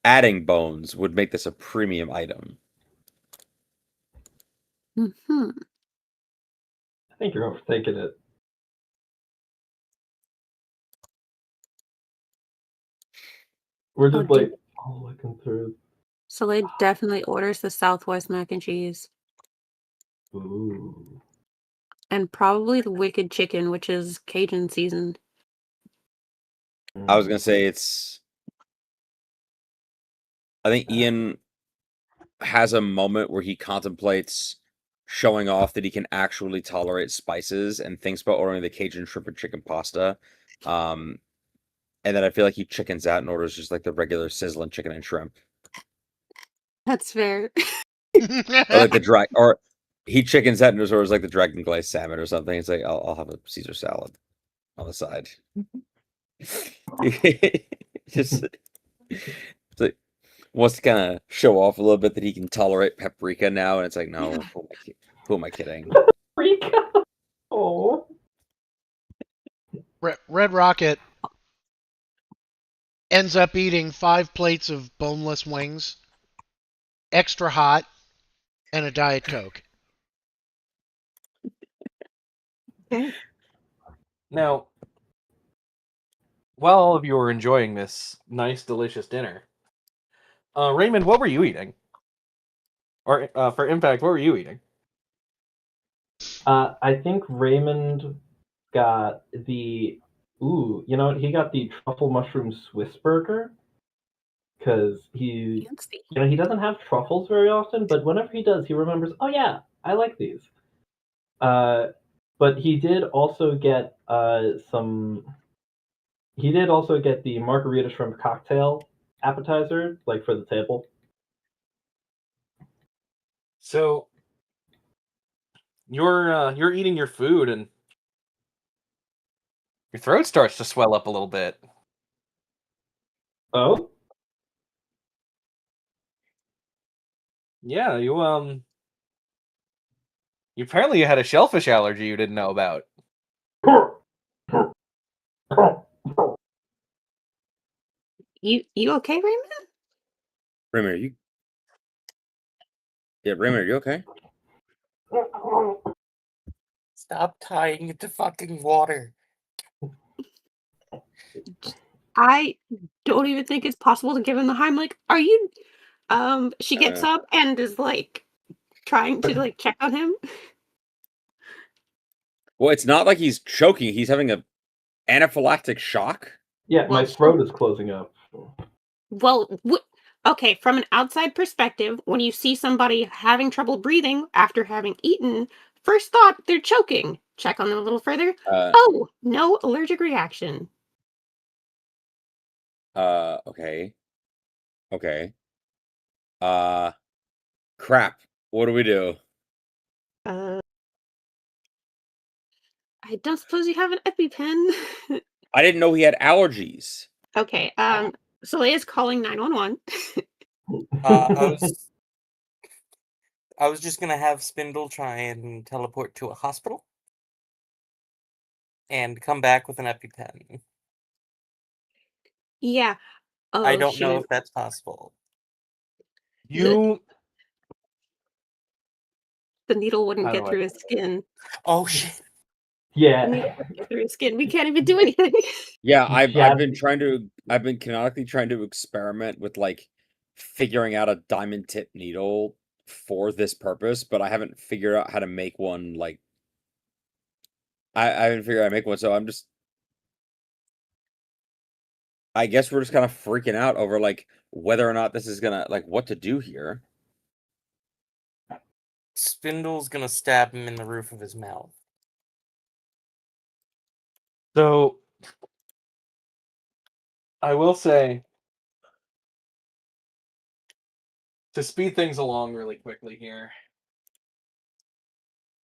adding bones would make this a premium item. Mm-hmm. I think you're overthinking it. We're just looking through. Soleil definitely orders the Southwest mac and cheese. Ooh. And probably the Wicked Chicken, which is Cajun seasoned. I was gonna say I think Ian has a moment where he contemplates showing off that he can actually tolerate spices and thinks about ordering the Cajun shrimp and chicken pasta. And then I feel like he chickens out and orders just like the regular sizzling chicken and shrimp. That's fair. Or like or he chickens out and just orders like the dragon glazed salmon or something. It's like I'll have a Caesar salad on the side. Just it's like wants to kind of show off a little bit that he can tolerate paprika now, and it's like, no, who am I kidding? Paprika. Oh. Red Rocket ends up eating 5 plates of boneless wings, extra hot, and a Diet Coke. Okay. Now, while all of you are enjoying this nice, delicious dinner, Raymond, what were you eating? Or, for Impact, what were you eating? I think Raymond got he got the truffle mushroom Swiss burger. Because he doesn't have truffles very often, but whenever he does, he remembers, oh yeah, I like these. But he did also get he did also get the margarita shrimp cocktail appetizer, like for the table. So you're eating your food and your throat starts to swell up a little bit. Oh? Yeah, you apparently had a shellfish allergy you didn't know about. You okay, Raymond? Raymond, are you? Yeah, Raymond, are you okay? Stop tying it to fucking water. I don't even think it's possible to give him the Heimlich. Are you? She gets up and is like trying to like check on him. Well, it's not like he's choking. He's having a anaphylactic shock. Yeah, my throat is closing up. Well, okay, from an outside perspective, when you see somebody having trouble breathing after having eaten, first thought they're choking. Check on them a little further. Oh, no allergic reaction. Okay. Okay. Crap. What do we do? I don't suppose you have an EpiPen. I didn't know he had allergies. Okay. Soleia's calling 911. I was just gonna have Spindle try and teleport to a hospital and come back with an EpiPen. Yeah. Oh, I don't know shoot. if that's possible. You The needle wouldn't How get do I through his put it? skin. Oh shit! The Yeah. needle wouldn't get through his skin. We can't even do anything. Yeah, I've Yeah. been canonically trying to experiment with like figuring out a diamond tip needle for this purpose, but I haven't figured out how to make one like I haven't figured out how to make one, so I guess we're just kind of freaking out over like whether or not this is gonna like what to do here. Spindle's gonna stab him in the roof of his mouth. So I will say, to speed things along really quickly here.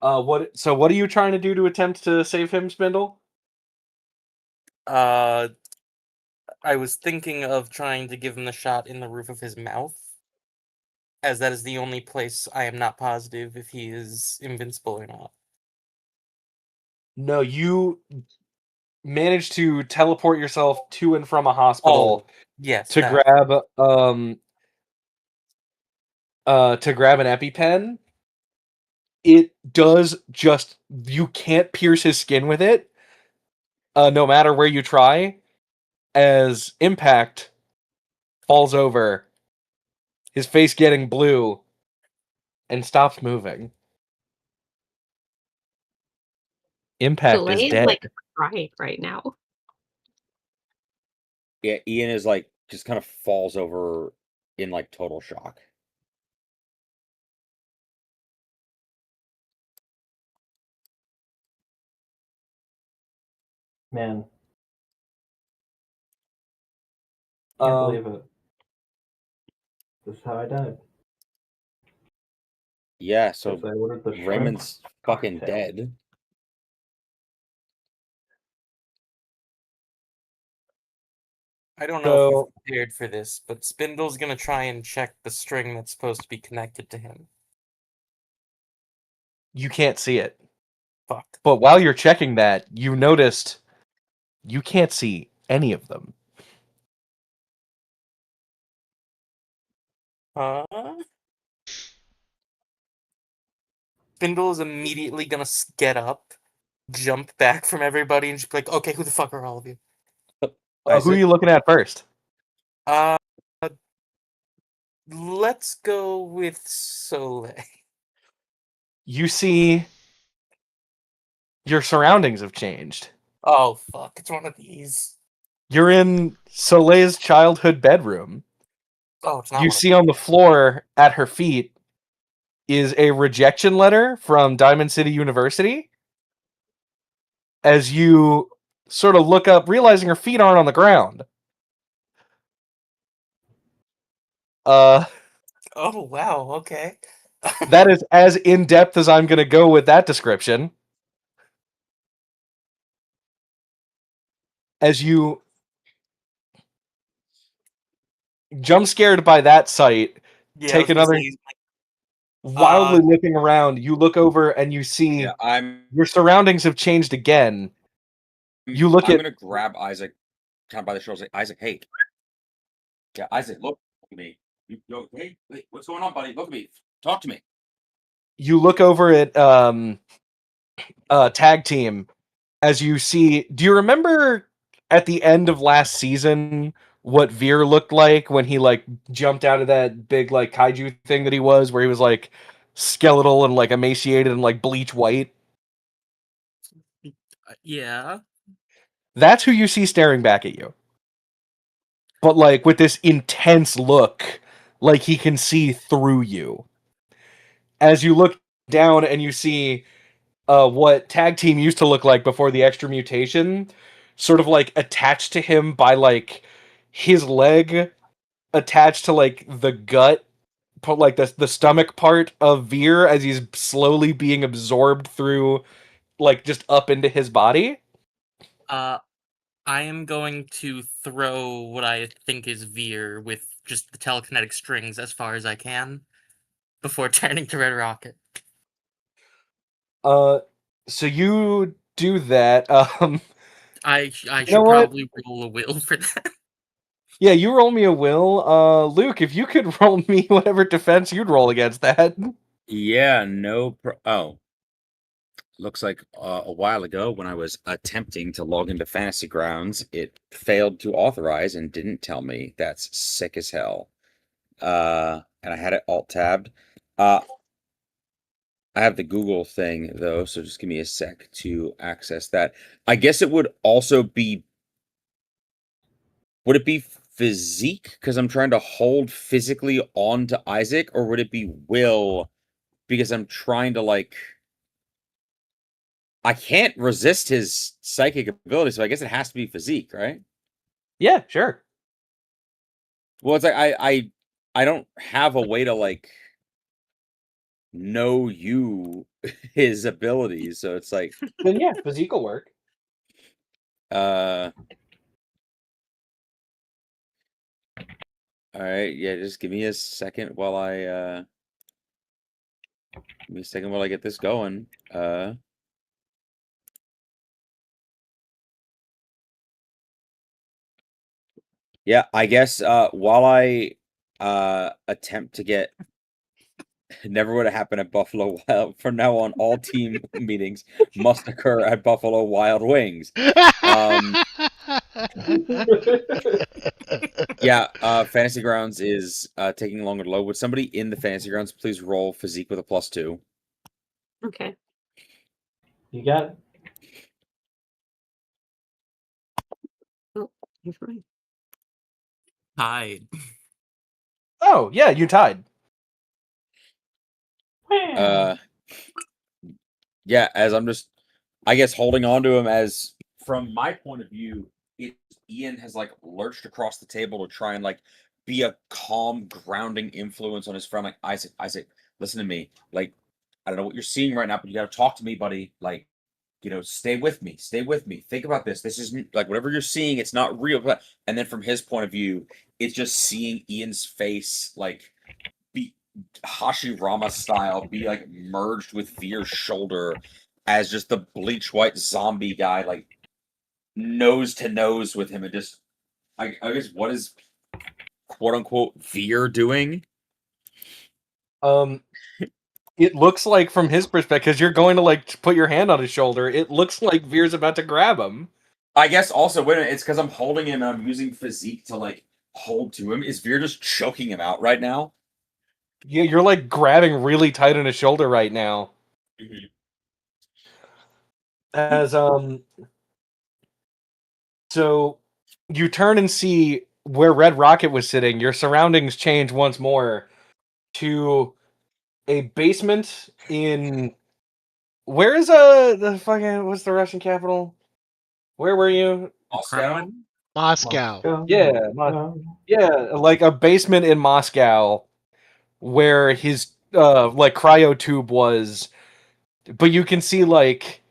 What are you trying to do to attempt to save him, Spindle? I was thinking of trying to give him the shot in the roof of his mouth, as that is the only place I am not positive if he is invincible or not. No, you managed to teleport yourself to and from a hospital Yes, to that. grab an EpiPen. It does just you can't pierce his skin with it, no matter where you try, as Impact falls over, his face getting blue, and stops moving. Impact is Soleil is dead. like crying right now. Yeah, Ian is like just kind of falls over in like total shock. Man. Can't believe it. This is how I died. Yeah, so Because I ordered the shrimp Raymond's fucking cocktail. dead. I don't know if So we've prepared for this, but Spindle's gonna try and check the string that's supposed to be connected to him. you can't see it. Fuck. But while you're checking that, you noticed you can't see any of them. Huh? Spindle is immediately gonna get up, jump back from everybody, and just be like, "Okay, who the fuck are all of you?" Who Isaac? are you looking at first? Let's go with Soleil. You see your surroundings have changed. Oh fuck! It's one of these. You're in Soleil's childhood bedroom. Oh, it's not You one of see on the floor at her feet is a rejection letter from Diamond City University. As you sort of look up, realizing her feet aren't on the ground. Oh wow! Okay. That is as in-depth as I'm going to go with that description. As you jump scared by that sight, Yeah, I take was gonna another say, wildly looking around, you look over and you see Yeah, I'm your surroundings have changed again. You look at gonna grab Isaac kind of by the shoulders, like Isaac, hey. Yeah, Isaac, look at me. Hey, what's going on, buddy? Look at me. Talk to me. you look over at tag team as you see. Do you remember at the end of last season what Veer looked like when he like jumped out of that big like kaiju thing that he was, where he was like skeletal and like emaciated and like bleach white? yeah. That's who you see staring back at you. But like with this intense look, like he can see through you. As you look down and you see what tag team used to look like before the extra mutation, sort of like attached to him by like his leg attached to like the gut, like the stomach part of Veer as he's slowly being absorbed through, like just up into his body. I am going to throw what I think is Veer with just the telekinetic strings as far as I can before turning to Red Rocket. So you do that. I You should know what? probably roll a will for that. Yeah, you roll me a will. Luke, if you could roll me whatever defense you'd roll against that. Yeah, oh, looks like a while ago when I was attempting to log into Fantasy Grounds, it failed to authorize and didn't tell me. That's sick as hell. And I had it alt tabbed. I have the Google thing though, so just give me a sec to access that. I guess it would also be. Would it be physique because I'm trying to hold physically on to Isaac, or would it be will because I'm trying to like. I can't resist his psychic ability, so I guess it has to be physique, right? Yeah, sure. Well, it's like I don't have a way to like know his abilities, so it's like Then yeah, physique will work. all right, yeah, just give me a second while I give me a second while I get this going. Yeah, I guess while I attempt to get never would have happened at Buffalo Wild. From now on, all team meetings must occur at Buffalo Wild Wings. Yeah, Fantasy Grounds is taking longer to load. Would somebody in the Fantasy Grounds please roll physique with a +2? Okay. You got it. Oh, you're fine. Hi. Oh, yeah, you tied. Yeah, as I'm just, I guess, holding on to him as, from my point of view, Ian has like lurched across the table to try and like be a calm, grounding influence on his friend. Like Isaac, listen to me. Like, I don't know what you're seeing right now, but you got to talk to me, buddy. Like, stay with me. Stay with me. Think about this. This isn't like whatever you're seeing. It's not real. And then from his point of view, it's just seeing Ian's face like be Hashirama style, be like merged with Veer's shoulder as just the bleach white zombie guy, like nose to nose with him, and just I guess what is quote unquote Veer doing? It looks like from his perspective, because you're going to like put your hand on his shoulder, it looks like Veer's about to grab him. I guess also wait a minute, it's because I'm holding him and I'm using physique to like hold to him. Is Veer just choking him out right now? Yeah, you're like grabbing really tight on his shoulder right now. As so you turn and see where Red Rocket was sitting. Your surroundings change once more to a basement in where is the fucking what's the Russian capital? Where were you? Moscow? Moscow. Yeah, yeah, like a basement in Moscow where his like cryo tube was, but you can see like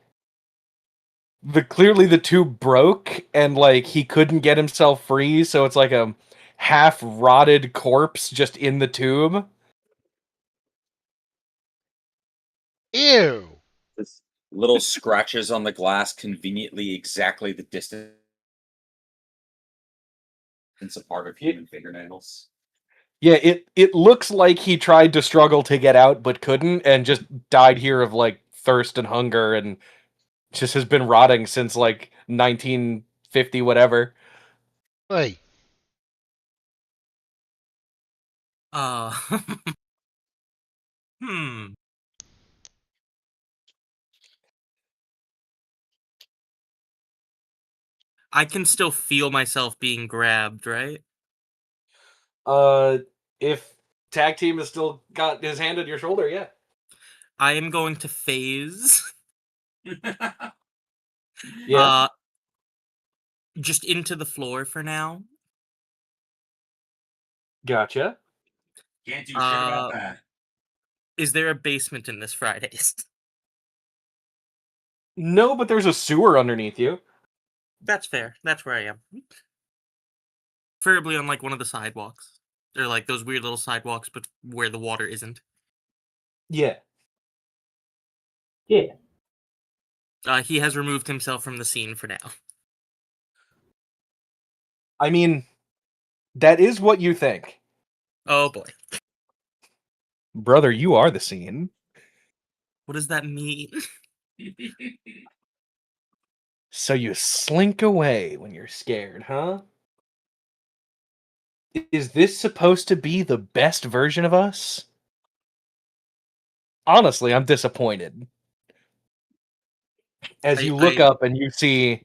clearly the tube broke and like he couldn't get himself free, so it's like a half rotted corpse just in the tube. Ew. Just little scratches on the glass, conveniently exactly the distance apart of human fingernails. Yeah, it looks like he tried to struggle to get out but couldn't and just died here of like thirst and hunger and just has been rotting since like 1950 whatever. Hey. Hmm. I can still feel myself being grabbed, right? If tag team has still got his hand on your shoulder, yeah. I am going to phase. Yeah. Just into the floor for now. Gotcha. Can't do shit about Uh, that. Is there a basement in this Fridays? No, but there's a sewer underneath you. That's fair. That's where I am. Preferably on like one of the sidewalks. They're like those weird little sidewalks, but where the water isn't. Yeah. Yeah. He has removed himself from the scene for now. I mean, that is what you think. Oh boy. Brother, you are the scene. What does that mean? So you slink away when you're scared, huh? Is this supposed to be the best version of us? Honestly, I'm disappointed. As you look up and you see,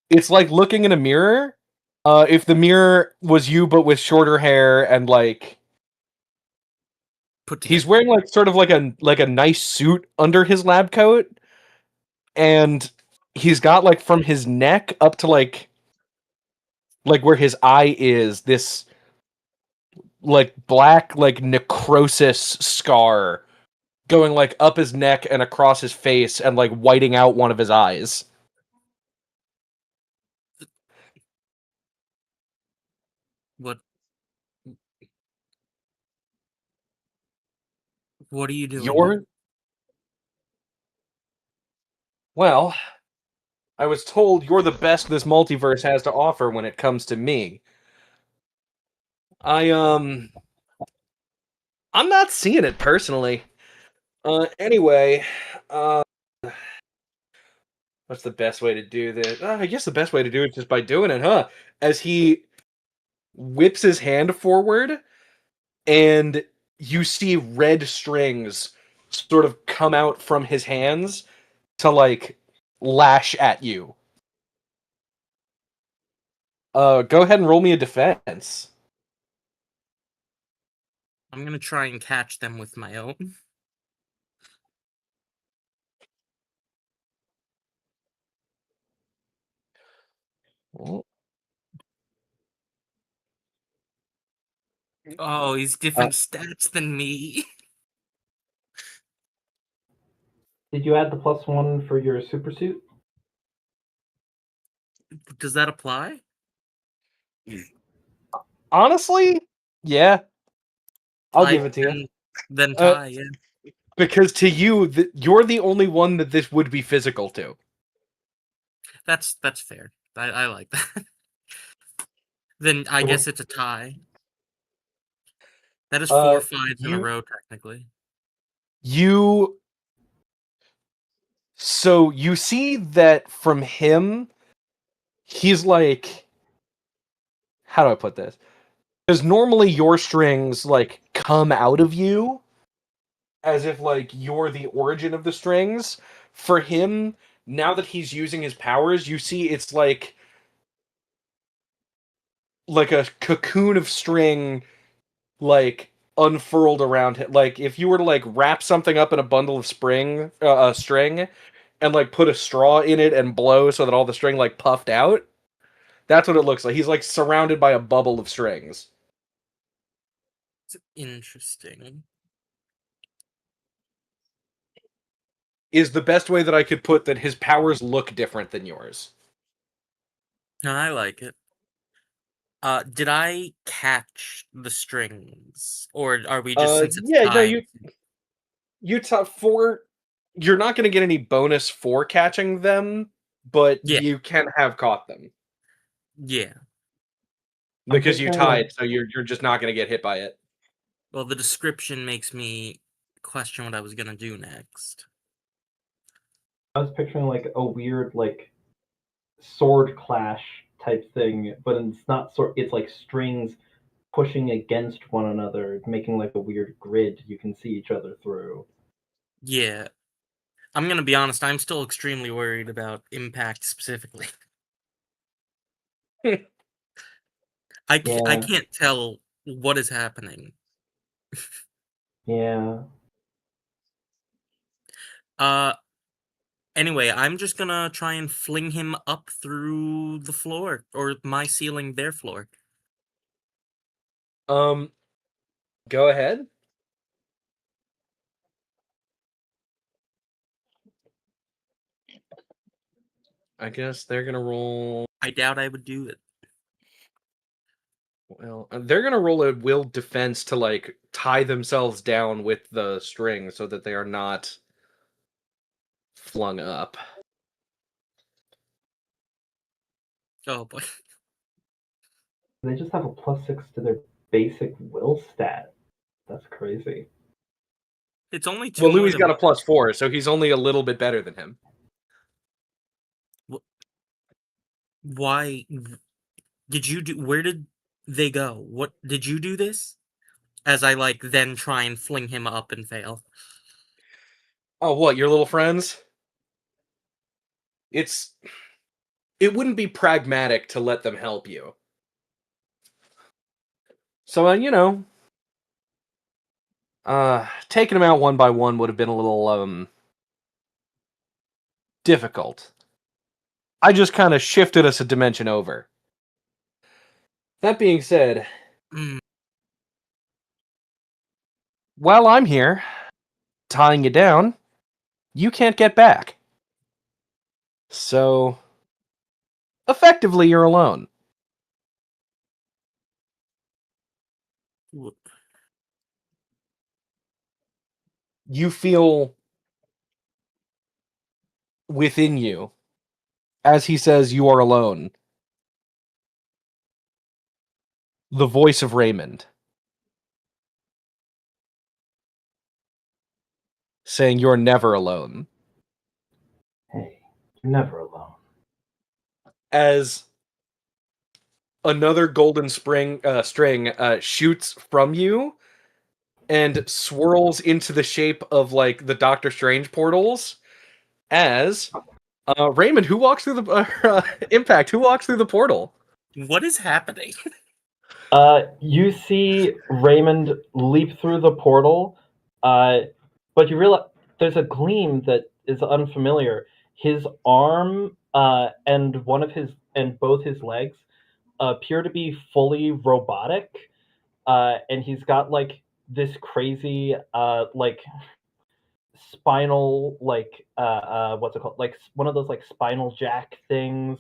it's like looking in a mirror. If the mirror was you but with shorter hair and like Put he's together. wearing like sort of like a nice suit under his lab coat, and he's got like from his neck up to like where his eye is this like black like necrosis scar going like up his neck and across his face and like whiting out one of his eyes. What? What are you doing? You're well, I was told you're the best this multiverse has to offer when it comes to me. I I'm not seeing it personally. Anyway, uh what's the best way to do this? I guess the best way to do it is just by doing it, huh? As he whips his hand forward and you see red strings sort of come out from his hands to like lash at you. Go ahead and roll me a defense. I'm gonna try and catch them with my own. Oh, he's different stats than me. Did you add the +1 for your super suit? Does that apply? Honestly, yeah, I'll give it to you. Then tie, yeah. Because to you, you're the only one that this would be physical to. That's fair. I like that. Then I guess it's a tie. That is 4 fives in a row, technically. So you see that from him, he's like, how do I put this? Because normally your strings like come out of you as if like you're the origin of the strings. For him, now that he's using his powers, you see it's like a cocoon of string like unfurled around him. Like if you were to like wrap something up in a bundle of string and like put a straw in it and blow so that all the string like puffed out. That's what it looks like. He's like surrounded by a bubble of strings. It's interesting. Is the best way that I could put that his powers look different than yours. I like it. Did I catch the strings, or are we just since it's Yeah, no, tied? you're not going to get any bonus for catching them, but Yeah. you can have caught them Yeah. because you picturing, tied, so you're just not going to get hit by it. Well, the description makes me question what I was gonna do next. I was picturing like a weird like sword clash type thing, but it's not sword. It's like strings pushing against one another, making like a weird grid you can see each other through. Yeah. I'm gonna be honest, I'm still extremely worried about impact specifically. I can't tell what is happening. Yeah. Anyway, I'm just gonna try and fling him up through the floor, or my ceiling, their floor. Go ahead. I guess they're gonna roll. I doubt I would do it. Well, they're gonna roll a will defense to like tie themselves down with the string so that they are not flung up. Oh boy. They just have a +6 to their basic will stat. That's crazy. It's only 2 Well, more Louis than got a +4, so he's only a little bit better than him. why did you do where did they go? What did you do this? As I like then try and fling him up and fail. Oh, what, your little friends? It wouldn't be pragmatic to let them help you. So, taking them out one by one would have been a little, difficult. I just kind of shifted us a dimension over. That being said, Mm. while I'm here, tying you down, you can't get back. So, effectively, you're alone. You feel within you, as he says you are alone, the voice of Raymond saying you're never alone. Hey, you're never alone. As another golden string shoots from you and swirls into the shape of like the Doctor Strange portals, as Raymond, who walks through the Impact, who walks through the portal? What is happening? You see Raymond leap through the portal, but you realize there's a gleam that is unfamiliar. His arm and both his legs appear to be fully robotic, and he's got like this crazy like spinal what's it called, like one of those like spinal jack things,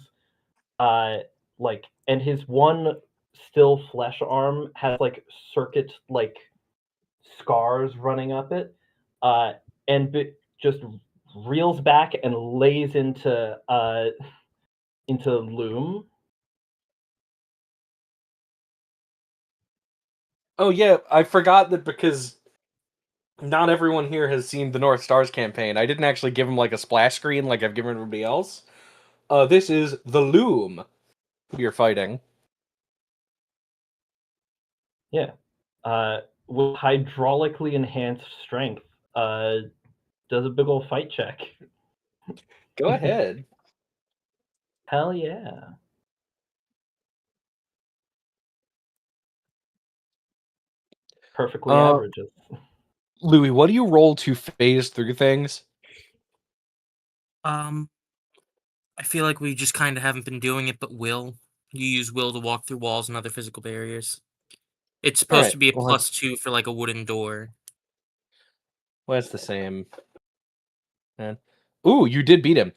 like, and his one still flesh arm has like circuit like scars running up it, uh and just reels back and lays into Loom. Oh yeah, I forgot that because not everyone here has seen the North Stars campaign. I didn't actually give him like a splash screen like I've given everybody else. This is the Loom who you're fighting. Yeah. With hydraulically enhanced strength. Does a big ol' fight check. Go ahead. Hell yeah. Perfectly averages. Louis, what do you roll to phase through things? I feel like we just kind of haven't been doing it, but will. You use will to walk through walls and other physical barriers. It's supposed Alright, to be a well, +2 for like a wooden door. well, it's the same. Man. Ooh, you did beat him.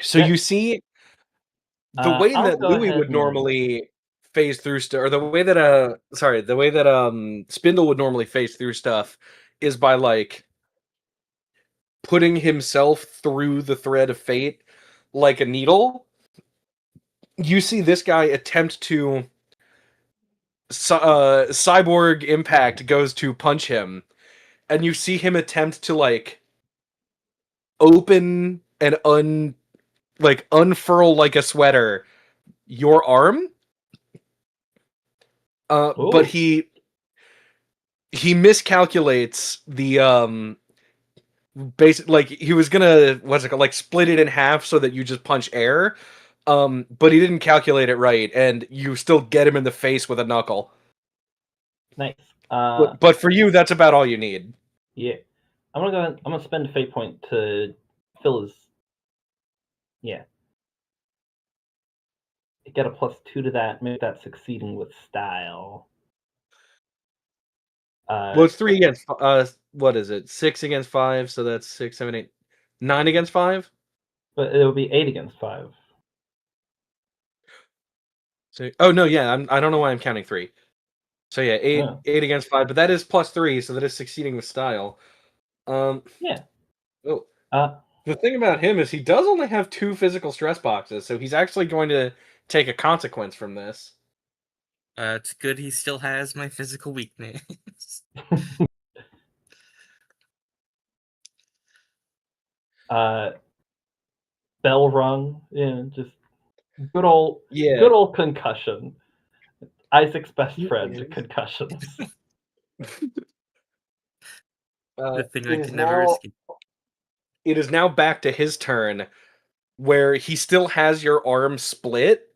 So Yeah. you see the way I'll that go Louis ahead would and normally phase through stuff, or the way that Spindle would normally phase through stuff is by like putting himself through the thread of fate like a needle. You see this guy attempt to Cyborg Impact goes to punch him, and you see him attempt to like open and unfurl like a sweater your arm. But Ooh, he miscalculates the basic, like he was gonna, what's it called, like split it in half so that you just punch air. But he didn't calculate it right, and you still get him in the face with a knuckle. nice. But for you, that's about all you need. Yeah. I'm gonna spend a fate point to fill his, yeah. Get a +2 to that, make that succeeding with style. Well, it's 3 against what is it? 6 against 5, so that's 6, 7, 8, 9 against 5. But it would be 8 against 5. So, oh no, yeah, I don't know why I'm counting 3. So yeah, 8 Yeah. 8 against 5, but that is plus 3, so that is succeeding with style. Yeah. Oh, Uh, the thing about him is he does only have 2 physical stress boxes, so he's actually going to take a consequence from this. It's good he still has my physical weakness. Bell rung. Yeah, just good old Yeah. good old concussion. Isaac's best He friend, is. concussions. The thing I It is can never now escape. it is now back to his turn, where he still has your arm split.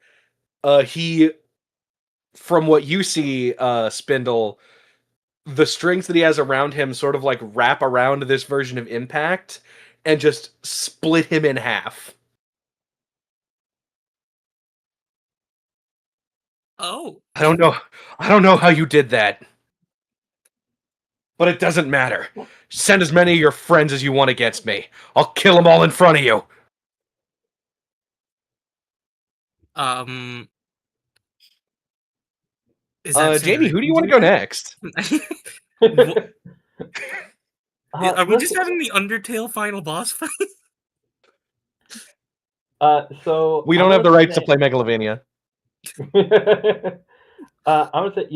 He, from what you see, Spindle, the strings that he has around him sort of like wrap around this version of Impact and just split him in half. Oh, I don't know how you did that. But it doesn't matter. Send as many of your friends as you want against me. I'll kill them all in front of you. Is that something Jamie, I who do can you want do to go now? next? Are we just Listen, having the Undertale final boss fight? so We I'm don't have the gonna rights to say- play Megalovania. I would say,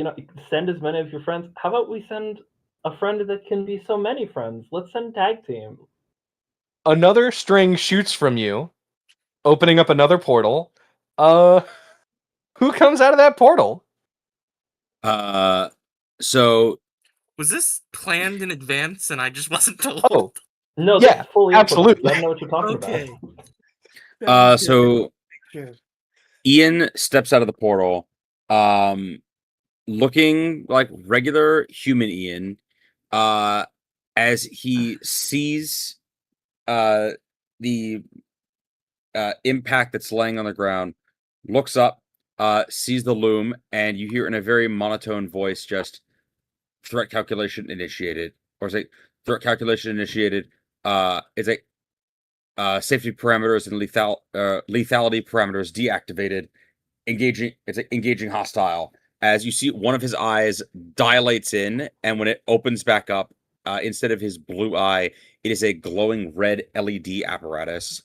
send as many of your friends. How about we send a friend that can be so many friends? Let's send tag team. Another string shoots from you, opening up another portal. Who comes out of that portal? So Was this planned in advance and I just wasn't told? Oh, No, yeah, this is fully absolutely. improvised. I know what you're talking Okay. so Ian steps out of the portal, looking like regular human Ian, as he sees the impact that's laying on the ground, looks up, sees the loom, and you hear in a very monotone voice just threat calculation initiated. Or say threat calculation initiated. It's like safety parameters and lethality parameters deactivated. It's like engaging hostile. As you see, one of his eyes dilates in, and when it opens back up, instead of his blue eye, it is a glowing red LED apparatus.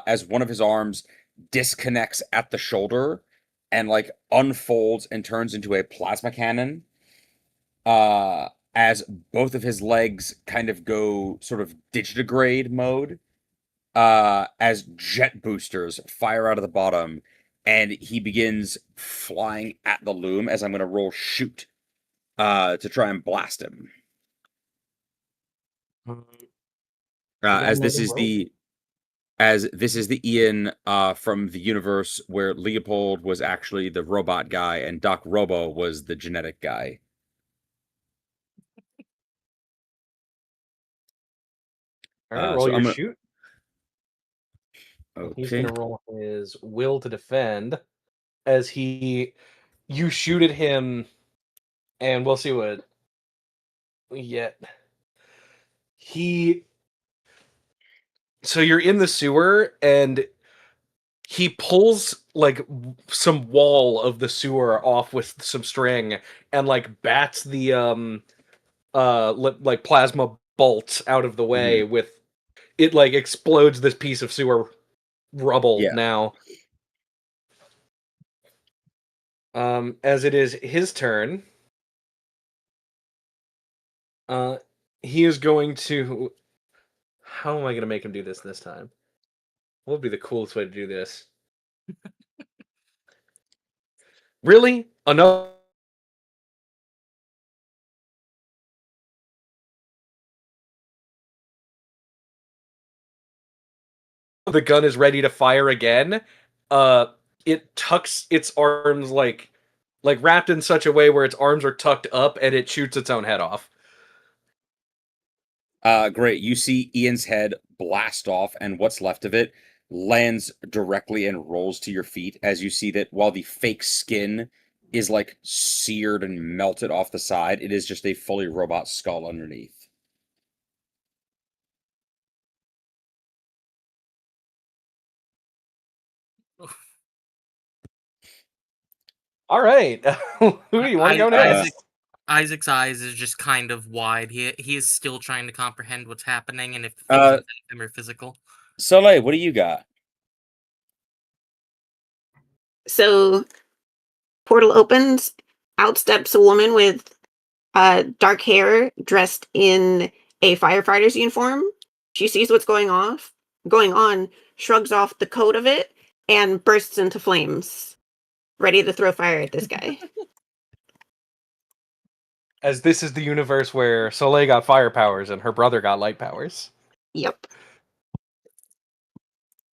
As one of his arms disconnects at the shoulder and like unfolds and turns into a plasma cannon. As both of his legs kind of go sort of digitigrade mode, as jet boosters fire out of the bottom, and he begins flying at the loom as I'm going to roll shoot to try and blast him. As this is the Ian from the universe where Leopold was actually the robot guy and Doc Robo was the genetic guy. All right, roll so your I'm gonna, shoot. He's okay. going to roll his will to defend as you shoot at him, and we'll see what we get. So you're in the sewer, and he pulls like some wall of the sewer off with some string, and like bats the like plasma bolts out of the way with it. Like explodes this piece of sewer rubble Yeah. now. As it is his turn, he is going to. How am I going to make him do this time? What would be the coolest way to do this? Really? Another. The gun is ready to fire again. It tucks its arms like wrapped in such a way where its arms are tucked up, and it shoots its own head off. Great. You see Ian's head blast off, and what's left of it lands directly and rolls to your feet as you see that while the fake skin is like seared and melted off the side. It is just a fully robot skull underneath. All right. Who do you want to go next? Isaac's eyes is just kind of wide. He is still trying to comprehend what's happening and if things Uh, inside him are physical. Soleil, what do you got? So, portal opens. Out steps a woman with dark hair, dressed in a firefighter's uniform. She sees what's going on, shrugs off the coat of it, and bursts into flames, ready to throw fire at this guy. As this is the universe where Soleil got fire powers and her brother got light powers. Yep.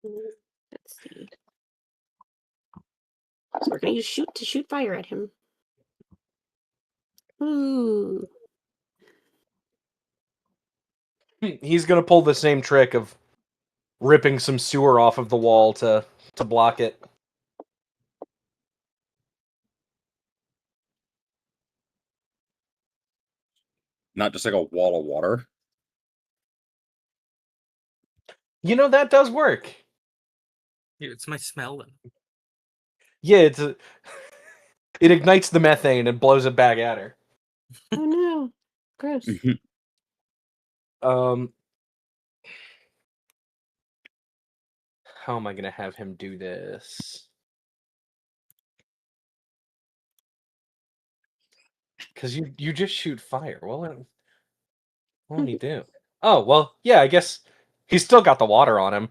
Let's see. So we're gonna use shoot to shoot fire at him. Ooh. He's gonna pull the same trick of ripping some sewer off of the wall to block it. Not just like a wall of water. You know, that does work. Here, it's my smell then. Yeah, it ignites the methane and blows it back at her. Oh no. Gross. How am I gonna have him do this? Because you just shoot fire. What will he do? Oh, well, yeah, I guess he's still got the water on him.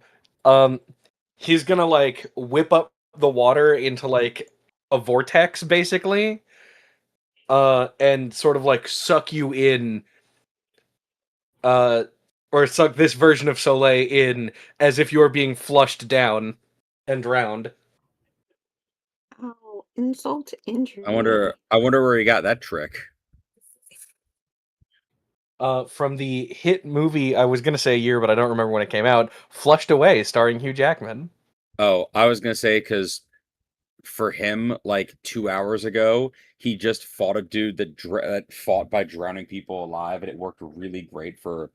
He's gonna, like, whip up the water into, like, a vortex, basically. And sort of, like, suck you in, or suck this version of Soleil in as if you're being flushed down and drowned. Oh, insult to injury. I wonder where he got that trick. From the hit movie, I was gonna say a year, but I don't remember when it came out, Flushed Away, starring Hugh Jackman. Oh, I was gonna say, because for him, like 2 hours ago, he just fought a dude that fought by drowning people alive, and it worked really great for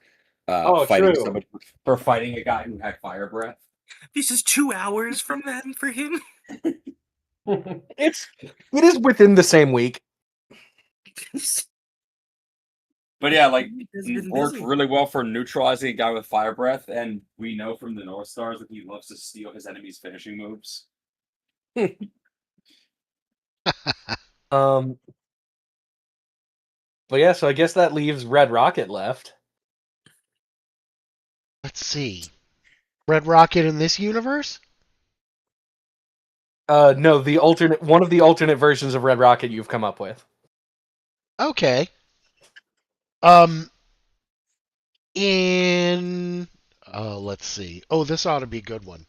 fighting true. somebody, for fighting a guy who had fire breath. This is 2 hours from then for him. It is within the same week. But yeah, like, Has been worked busy. really well for neutralizing a guy with fire breath, and we know from the North Stars that he loves to steal his enemies' finishing moves. But yeah, so I guess that leaves Red Rocket left. Let's see. Red Rocket in this universe? No, one of the alternate versions of Red Rocket you've come up with. Okay. Let's see. Oh, this ought to be a good one.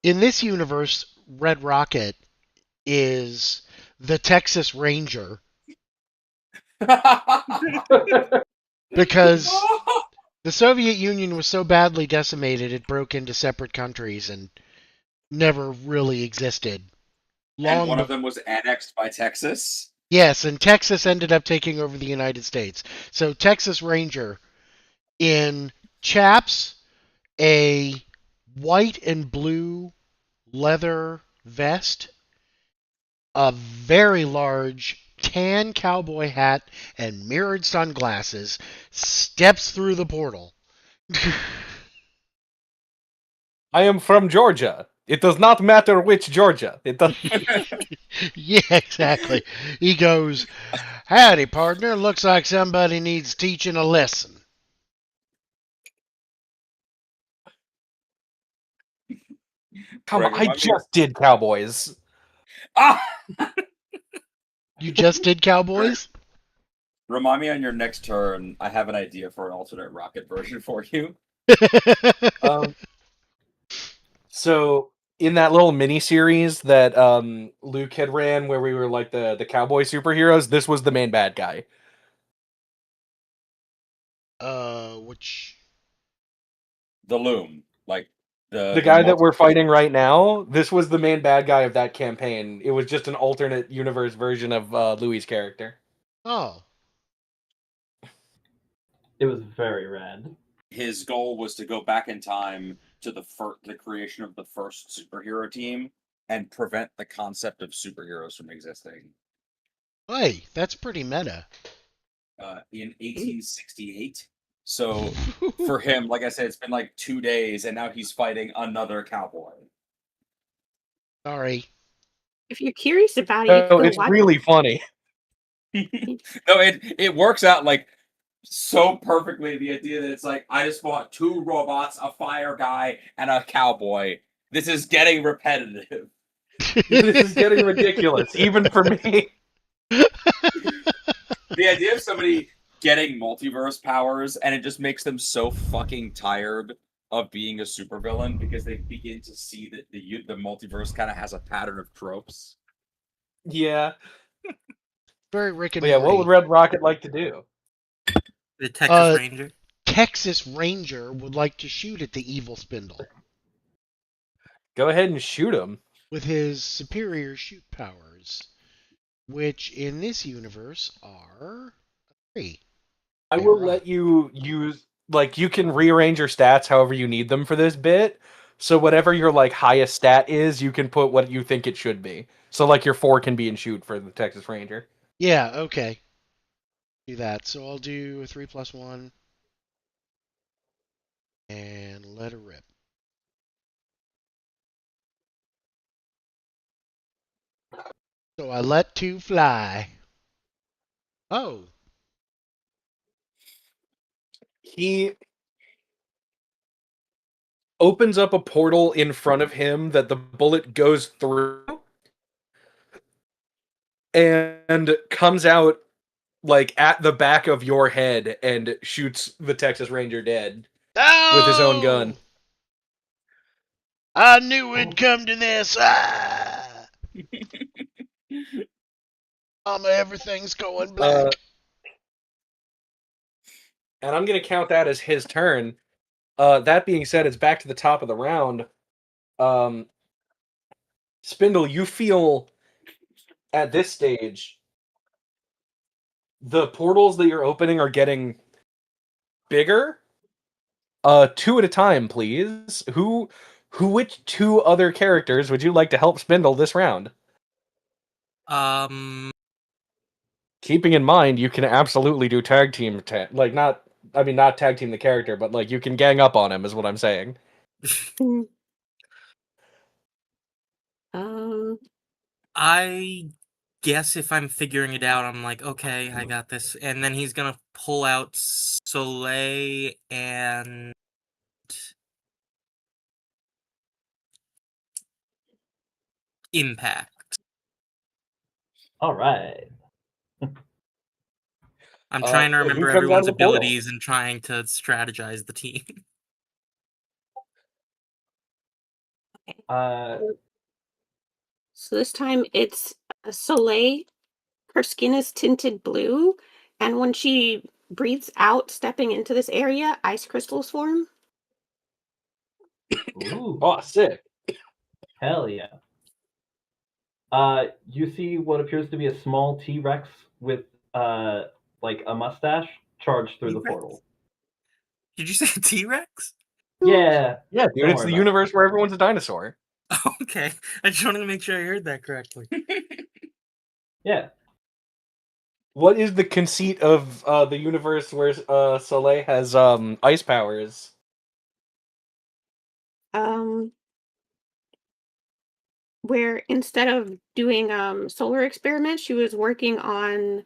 In this universe, Red Rocket is the Texas Ranger because the Soviet Union was so badly decimated it broke into separate countries and never really existed. And one of them was annexed by Texas. Yes, and Texas ended up taking over the United States. So Texas Ranger in chaps, a white and blue leather vest, a very large tan cowboy hat, and mirrored sunglasses, steps through the portal. I am from Georgia. It does not matter which Georgia. It does. Yeah, exactly. He goes, "Howdy, partner. Looks like somebody needs teaching a lesson." Come on, Greg, I remind me- just did Cowboys. Ah! You just did Cowboys? Remind me on your next turn. I have an idea for an alternate rocket version for you. So in that little mini series that Luke had ran, where we were like the cowboy superheroes, this was the main bad guy. Which? The Loom, like The guy that we're fighting right now, this was the main bad guy of that campaign. It was just an alternate universe version of Louis' character. Oh. It was very rad. His goal was to go back in time to the creation of the first superhero team and prevent the concept of superheroes from existing. Hey, that's pretty meta. In 1868. So for him, like I said, it's been like 2 days, and now he's fighting another cowboy. Sorry. If you're curious about it, you can go it's watch. really funny. No, it works out like so perfectly. The idea that it's like I just fought 2 robots, a fire guy, and a cowboy. This is getting repetitive. This is getting ridiculous, even for me. The idea of somebody getting multiverse powers and it just makes them so fucking tired of being a supervillain because they begin to see that the multiverse kind of has a pattern of tropes. Yeah. Very Rick and But yeah, Morty. what would Red Rocket like to do? The Texas Ranger. Texas Ranger would like to shoot at the evil Spindle Go ahead and shoot him. with his superior shoot powers, which in this universe are 3. I will let you use, like, you can rearrange your stats however you need them for this bit. So whatever your, like, highest stat is, you can put what you think it should be. So, like, your 4 can be in shoot for the Texas Ranger. Yeah, okay. Do that. So I'll do a 3 + 1. And let her rip. So I let 2 fly. Oh. He opens up a portal in front of him that the bullet goes through and comes out, like, at the back of your head and shoots the Texas Ranger dead with his own gun. I knew it'd come to this. Ah! Mama, everything's going black. And I'm going to count that as his turn. That being said, it's back to the top of the round. Spindle, you feel at this stage the portals that you're opening are getting bigger. 2 at a time, please. Which 2 other characters would you like to help Spindle this round? Keeping in mind, you can absolutely do tag team, not tag team the character, but like you can gang up on him, is what I'm saying. I guess if I'm figuring it out, I'm like, okay, I got this. And then he's gonna pull out Soleil and Impact. All right. I'm trying to who remember comes out of everyone's the portal? abilities and trying to strategize the team. So this time it's Soleil. Her skin is tinted blue, and when she breathes out, stepping into this area, ice crystals form. Ooh, Oh, sick. hell yeah. You see what appears to be a small T-Rex with like a mustache charge through the T-Rex? portal. Did you say T-Rex? Yeah. Yeah, dude, Don't it's worry the about universe where everyone's a dinosaur. Okay, I just wanted to make sure I heard that correctly. Yeah. What is the conceit of the universe where Soleil has ice powers? Where instead of doing solar experiments, she was working on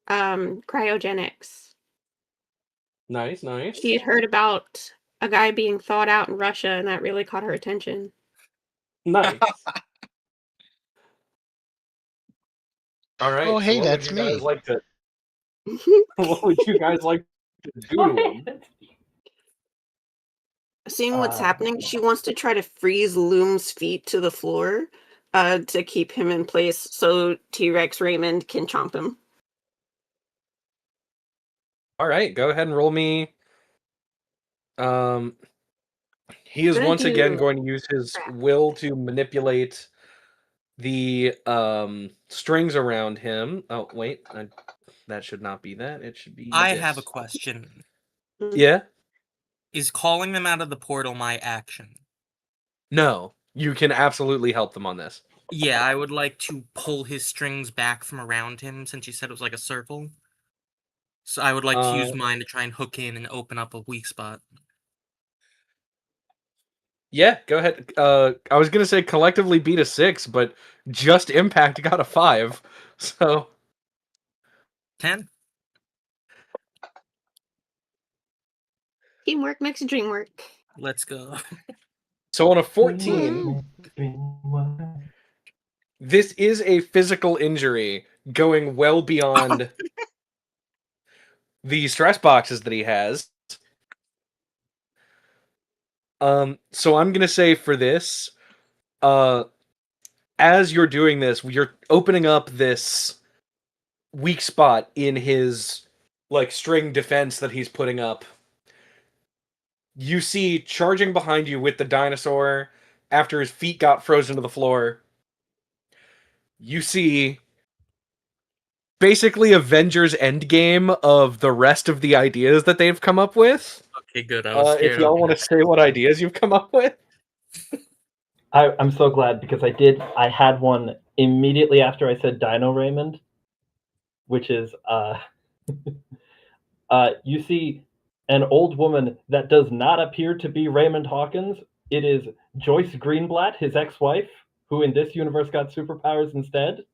cryogenics. Nice, nice. She had heard about a guy being thawed out in Russia, and that really caught her attention. Nice. All right. Oh, hey, so what that's would you guys me. like to? What would you guys like to do to him? Seeing what's happening, she wants to try to freeze Loom's feet to the floor to keep him in place so T-Rex Raymond can chomp him. All right, go ahead and roll me. He is Gonna once again do going to use his crap. will to manipulate the strings around him. Oh, wait. That should not be that. It should be I this. have a question. Yeah? Is calling them out of the portal my action? No. You can absolutely help them on this. Yeah, I would like to pull his strings back from around him since you said it was like a circle. So I would like to use mine to try and hook in and open up a weak spot. Yeah, go ahead. I was gonna say collectively beat a 6, but just Impact got a 5. So 10? Teamwork makes the dream work. Let's go. so on a 14, this is a physical injury going well beyond the stress boxes that he has. So I'm gonna say for this, as you're doing this, you're opening up this weak spot in his like string defense that he's putting up. You see charging behind you with the dinosaur after his feet got frozen to the floor. You see basically Avengers Endgame of the rest of the ideas that they've come up with. Okay, good. I was If scared. y'all want to say what ideas you've come up with. I'm so glad because I had one immediately after I said Dino Raymond, which is you see an old woman that does not appear to be Raymond Hawkins. It is Joyce Greenblatt, his ex-wife, who in this universe got superpowers instead.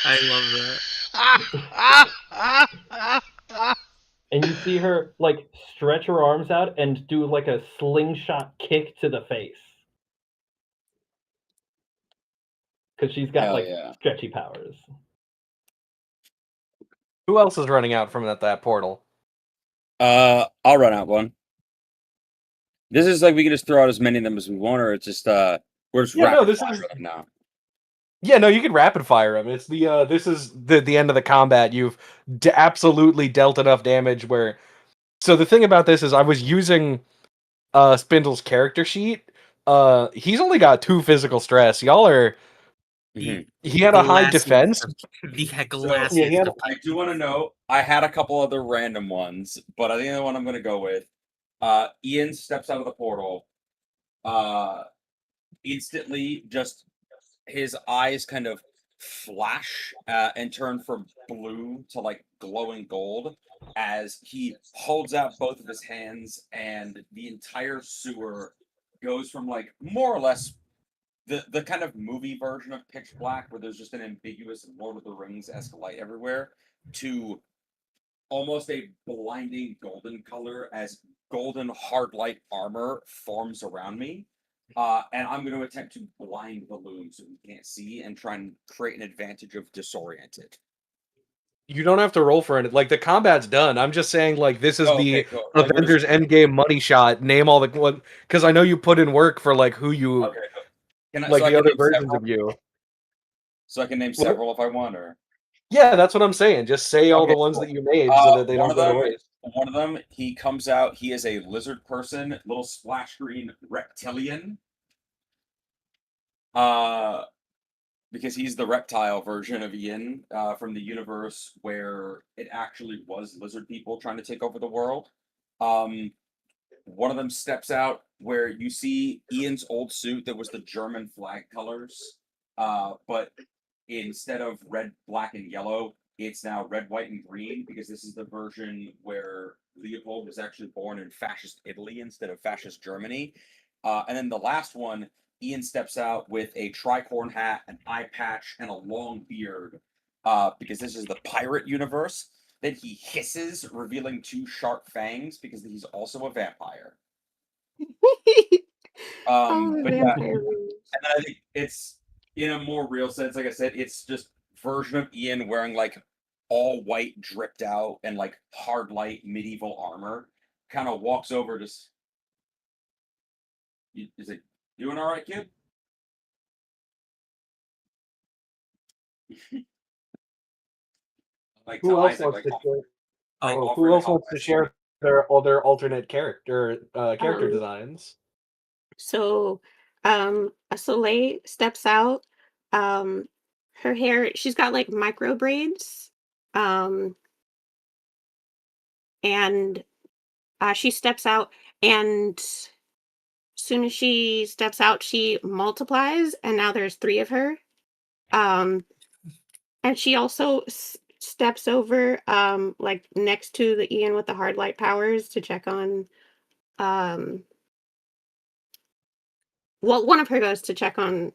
I love that. And you see her like stretch her arms out and do like a slingshot kick to the face. Because she's got Hell like yeah. stretchy powers. Who else is running out from that portal? I'll run out one. This is like we can just throw out as many of them as we want, or it's just we're just rapid fire them now. Yeah, no, you can rapid fire him. It's the this is the end of the combat. You've absolutely dealt enough damage where. So the thing about this is, I was using Spindle's character sheet. He's only got 2 physical stress. Y'all are. He had a high defense. The glassiest. So, I do want to know. I had a couple other random ones, but I think the one I'm going to go with. Ian steps out of the portal. Instantly, just his eyes kind of flash and turn from blue to like glowing gold as he holds out both of his hands, and the entire sewer goes from like more or less the kind of movie version of Pitch Black, where there's just an ambiguous Lord of the Rings-esque light everywhere, to almost a blinding golden color as golden hard light armor forms around me. And I'm going to attempt to blind the loon so we can't see and try and create an advantage of disoriented. You don't have to roll for it. Like, the combat's done. I'm just saying, like, this is the cool. Like, Avengers Endgame money shot. Name all the... Because I know you put in work for, like, who you... Okay. Like, the other versions of you. So I can name several if I want, or... Yeah, that's what I'm saying. Just say all the ones that you made so that they don't go to waste. One of them, he comes out, he is a lizard person, little splash screen reptilian. Because he's the reptile version of Ian from the universe where it actually was lizard people trying to take over the world. One of them steps out where you see Ian's old suit that was the German flag colors, but instead of red, black, and yellow, it's now red, white, and green, because this is the version where Leopold was actually born in fascist Italy instead of fascist Germany. And then the last one, Ian steps out with a tricorn hat, an eye patch, and a long beard, because this is the pirate universe. Then he hisses, revealing 2 sharp fangs, because he's also a vampire. Oh, But vampire yeah, rules. and then I think it's, in a more real sense, like I said, it's just version of Ian wearing like all white, dripped out, and like hard light medieval armor. Kind of walks over to. Is it doing all right, kid? Like, Who else Isaac, wants to like, share? like, Who offering else to wants to share their alternate character Um, designs. So, a Soleil steps out. Her hair, she's got like micro braids. Um, and she steps out, and as soon as she steps out, she multiplies, and now there's three of her. Um, and she also steps over, like next to the Ian with the hard light powers to check on, um, well, one of her goes to check on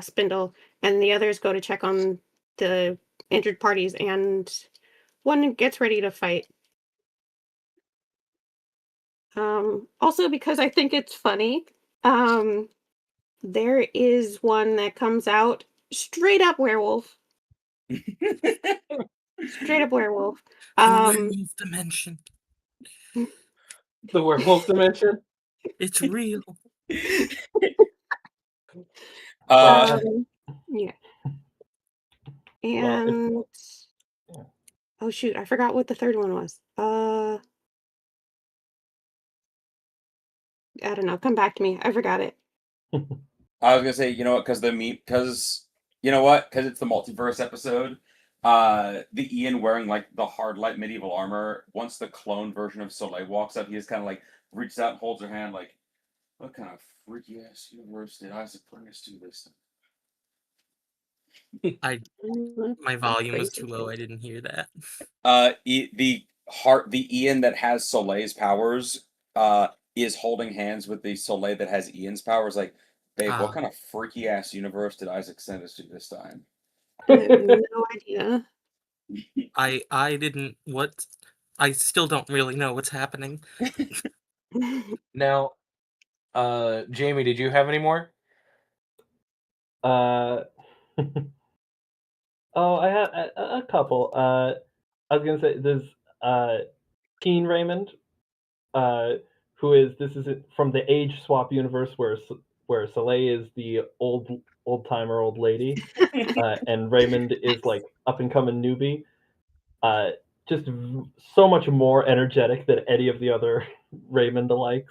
Spindle, and the others go to check on the injured parties, and one gets ready to fight. Also, because I think it's funny, um, there is one that comes out straight up werewolf. Straight up werewolf. The Um, werewolf dimension. The werewolf dimension. It's real. yeah. Well, And oh shoot, I forgot what the third one was. I don't know. Come back to me. I forgot it. I was gonna say, you know what, because you know what, because it's the multiverse episode. The Ian wearing like the hard light medieval armor. Once the clone version of Soleil walks up, he just kind of like reaches out and holds her hand, like, "What kind of freaky ass universe did Isaac bring us to this time?" My volume was Crazy too low. kid. I didn't hear that. The Ian that has Soleil's powers, is holding hands with the Soleil that has Ian's powers. Like, babe, what Ah. kind of freaky ass universe did Isaac send us to this time? I have no idea. I didn't what I still don't really know what's happening. Now, Jamie, did you have any more? Oh, I had a couple. I was gonna say there's Teen Raymond, who is this is from the age swap universe where Soleil is the old timer old lady, and Raymond is like up and coming newbie. Uh, just so much more energetic than any of the other Raymond alikes.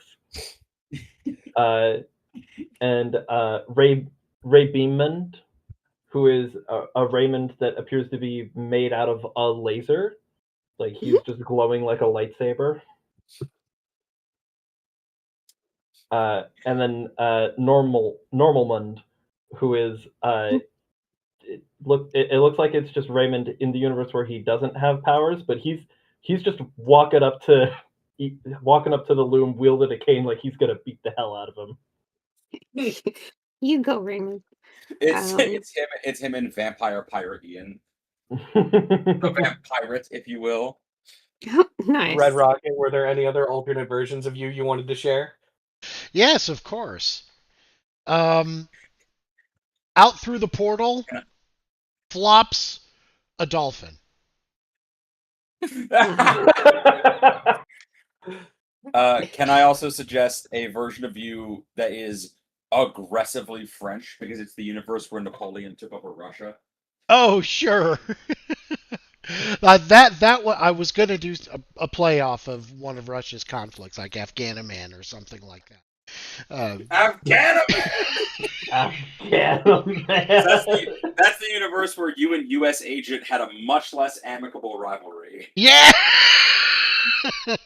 And Ray Beamond, who is a Raymond that appears to be made out of a laser. Like he's just glowing like a lightsaber. And then Normalmund, who is it looks like it's just Raymond in the universe where he doesn't have powers, but he's just walking up to the loom, wielding a cane like he's gonna beat the hell out of him. You go, Raymond. It's Um, it's him and Vampire Pirate Ian, the vampirate, if you will. nice. Red Rocket, were there any other alternate versions of you wanted to share? Yes, of course. Out through the portal flops a dolphin. Can I also suggest a version of you that is aggressively French because it's the universe where Napoleon took over Russia? Oh, sure. I was gonna do a play off of one of Russia's conflicts, like Afghanistan or something like that. Afghanistan! Afghanistan. That's the universe where you and U.S. Agent had a much less amicable rivalry. Yeah,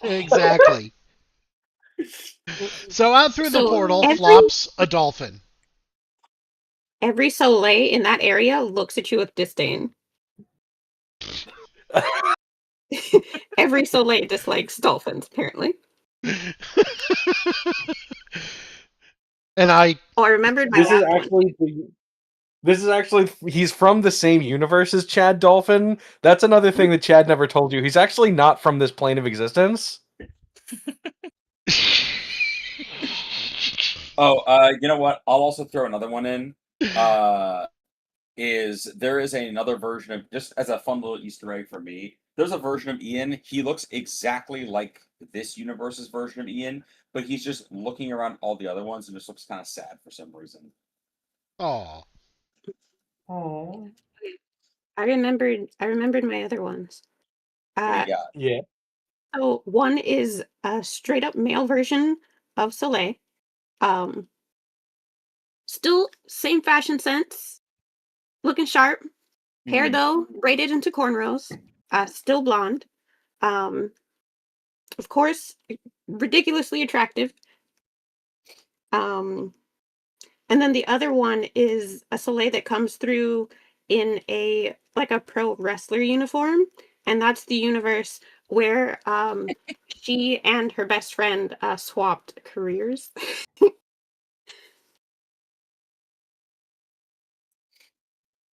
exactly. So out through the So portal every flops a dolphin. every Soleil in that area looks at you with disdain. Every Soleil dislikes dolphins, apparently. And I Oh, I remembered my This is last one. actually he's from the same universe as Chad Dolphin. That's another thing that Chad never told you. He's actually not from this plane of existence. Oh, you know what? I'll also throw another one in. There is another version of, just as a fun little Easter egg for me. There's a version of Ian. He looks exactly like this universe's version of Ian, but he's just looking around all the other ones and just looks kind of sad for some reason. Oh, Oh. I remembered my other ones. What do Uh, you got? Yeah. So one is a straight up male version of Soleil. Still same fashion sense, looking sharp. Hair Mhm. though braided into cornrows. Still blonde. Um, of course, ridiculously attractive. Um, and then the other one is a Soleil that comes through in a like a pro wrestler uniform, and that's the universe where she and her best friend swapped careers.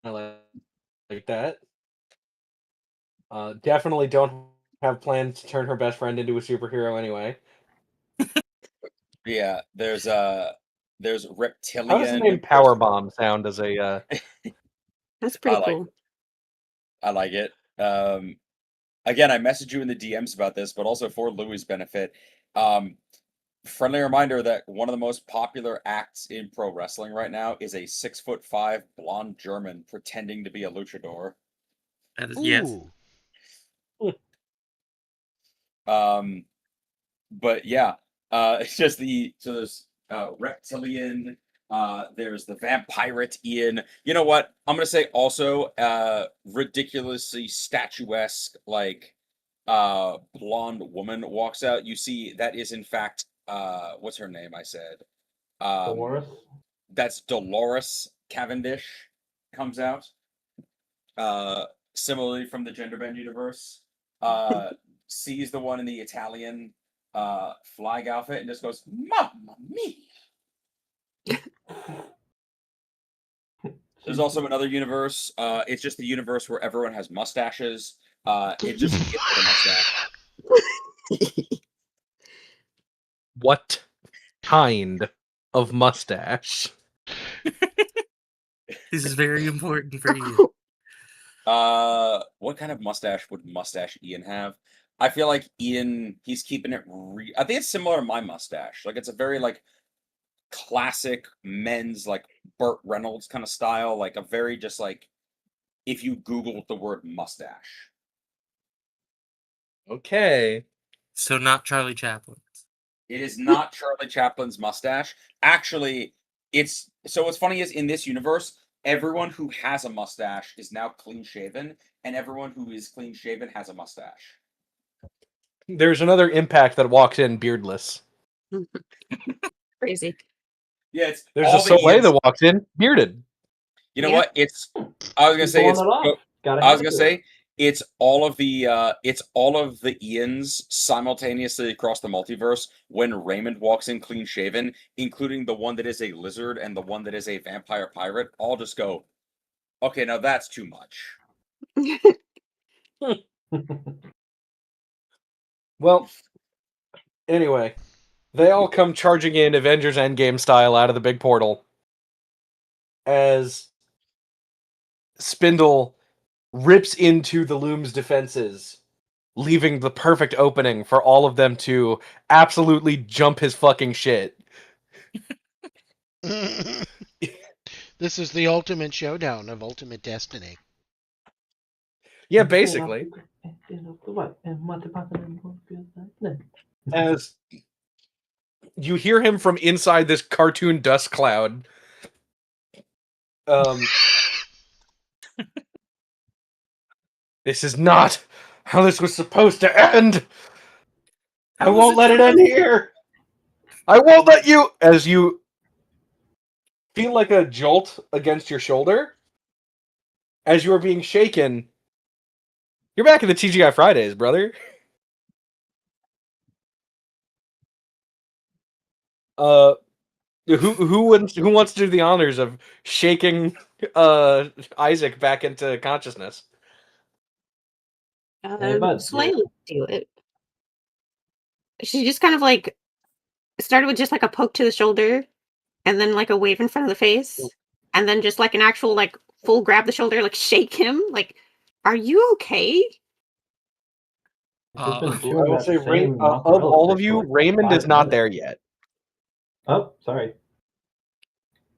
I like that. Definitely don't have plans to turn her best friend into a superhero anyway. Yeah, there's How does the reptilian. name Powerbomb sound as a That's I pretty like cool. I like it. Again, I messaged you in the DMs about this, but also for Louis' benefit. Um, Friendly reminder that one of the most popular acts in pro wrestling right now is a 6'5" blonde German pretending to be a luchador. That is, yes. Ooh. But yeah, it's just there's reptilian, there's the vampirate Ian. You know what? I'm gonna say also ridiculously statuesque like blonde woman walks out. You see that is in fact what's her name? I said Dolores. that's Dolores Cavendish comes out. Uh, Similarly from the gender bend universe, sees the one in the Italian flag outfit and just goes, "Mamma mia!" There's also another universe. It's just the universe where everyone has mustaches. It's just Ian with a mustache. what kind of mustache? This is very important for you. What kind of mustache would mustache Ian have? I feel like Ian, he's keeping it. I think it's similar to my mustache. Like it's a very like classic men's like Burt Reynolds kind of style, like a very just like if you Googled the word mustache. Okay. So not Charlie Chaplin. It is not Charlie Chaplin's mustache. Actually, it's so what's funny is in this universe, everyone who has a mustache is now clean shaven, and everyone who is clean shaven has a mustache. There's another impact that walks in beardless. Crazy. Yeah, it's There's a all the Soleil Ians. that walks in bearded. You know Yep. what? It's I was gonna Keep say pulling it's it off. Gotta I was hand gonna it to her. say it's all of the Ians simultaneously across the multiverse when Raymond walks in clean shaven, including the one that is a lizard and the one that is a vampire pirate, all just go, okay, now that's too much. Well, anyway, they all come charging in Avengers Endgame style out of the big portal as Spindle rips into the Loom's defenses, leaving the perfect opening for all of them to absolutely jump his fucking shit. This is the ultimate showdown of Ultimate Destiny. Yeah, basically. As you hear him from inside this cartoon dust cloud. This is not how this was supposed to end. I won't let it end here. I won't let you. As you feel like a jolt against your shoulder, as you are being shaken. You're back in the TGI Fridays, brother. Who wants to do the honors of shaking Isaac back into consciousness? Hey, bud, Soleil would do it. She just kind of like started with just like a poke to the shoulder, and then like a wave in front of the face, and then just like an actual like full grab the shoulder, like shake him. Like, are you okay? I've been I doing will that say, same of mozzarella all stick of for you, like Raymond is 5 not minutes. there yet. Oh, sorry.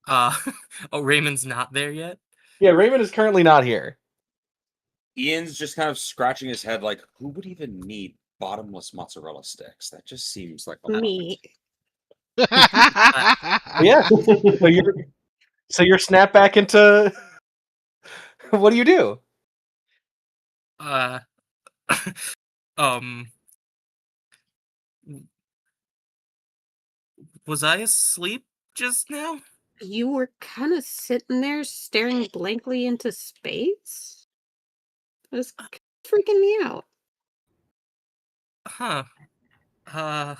Oh, Raymond's not there yet? Yeah, Raymond is currently not here. Ian's just kind of scratching his head like, who would even need bottomless mozzarella sticks. That just seems like a lot. Me. Yeah. So you're snapped back into. What do you do? Uh, um, was I asleep just now? You were kind of sitting there staring blankly into space? It was freaking me out. Huh. Uh,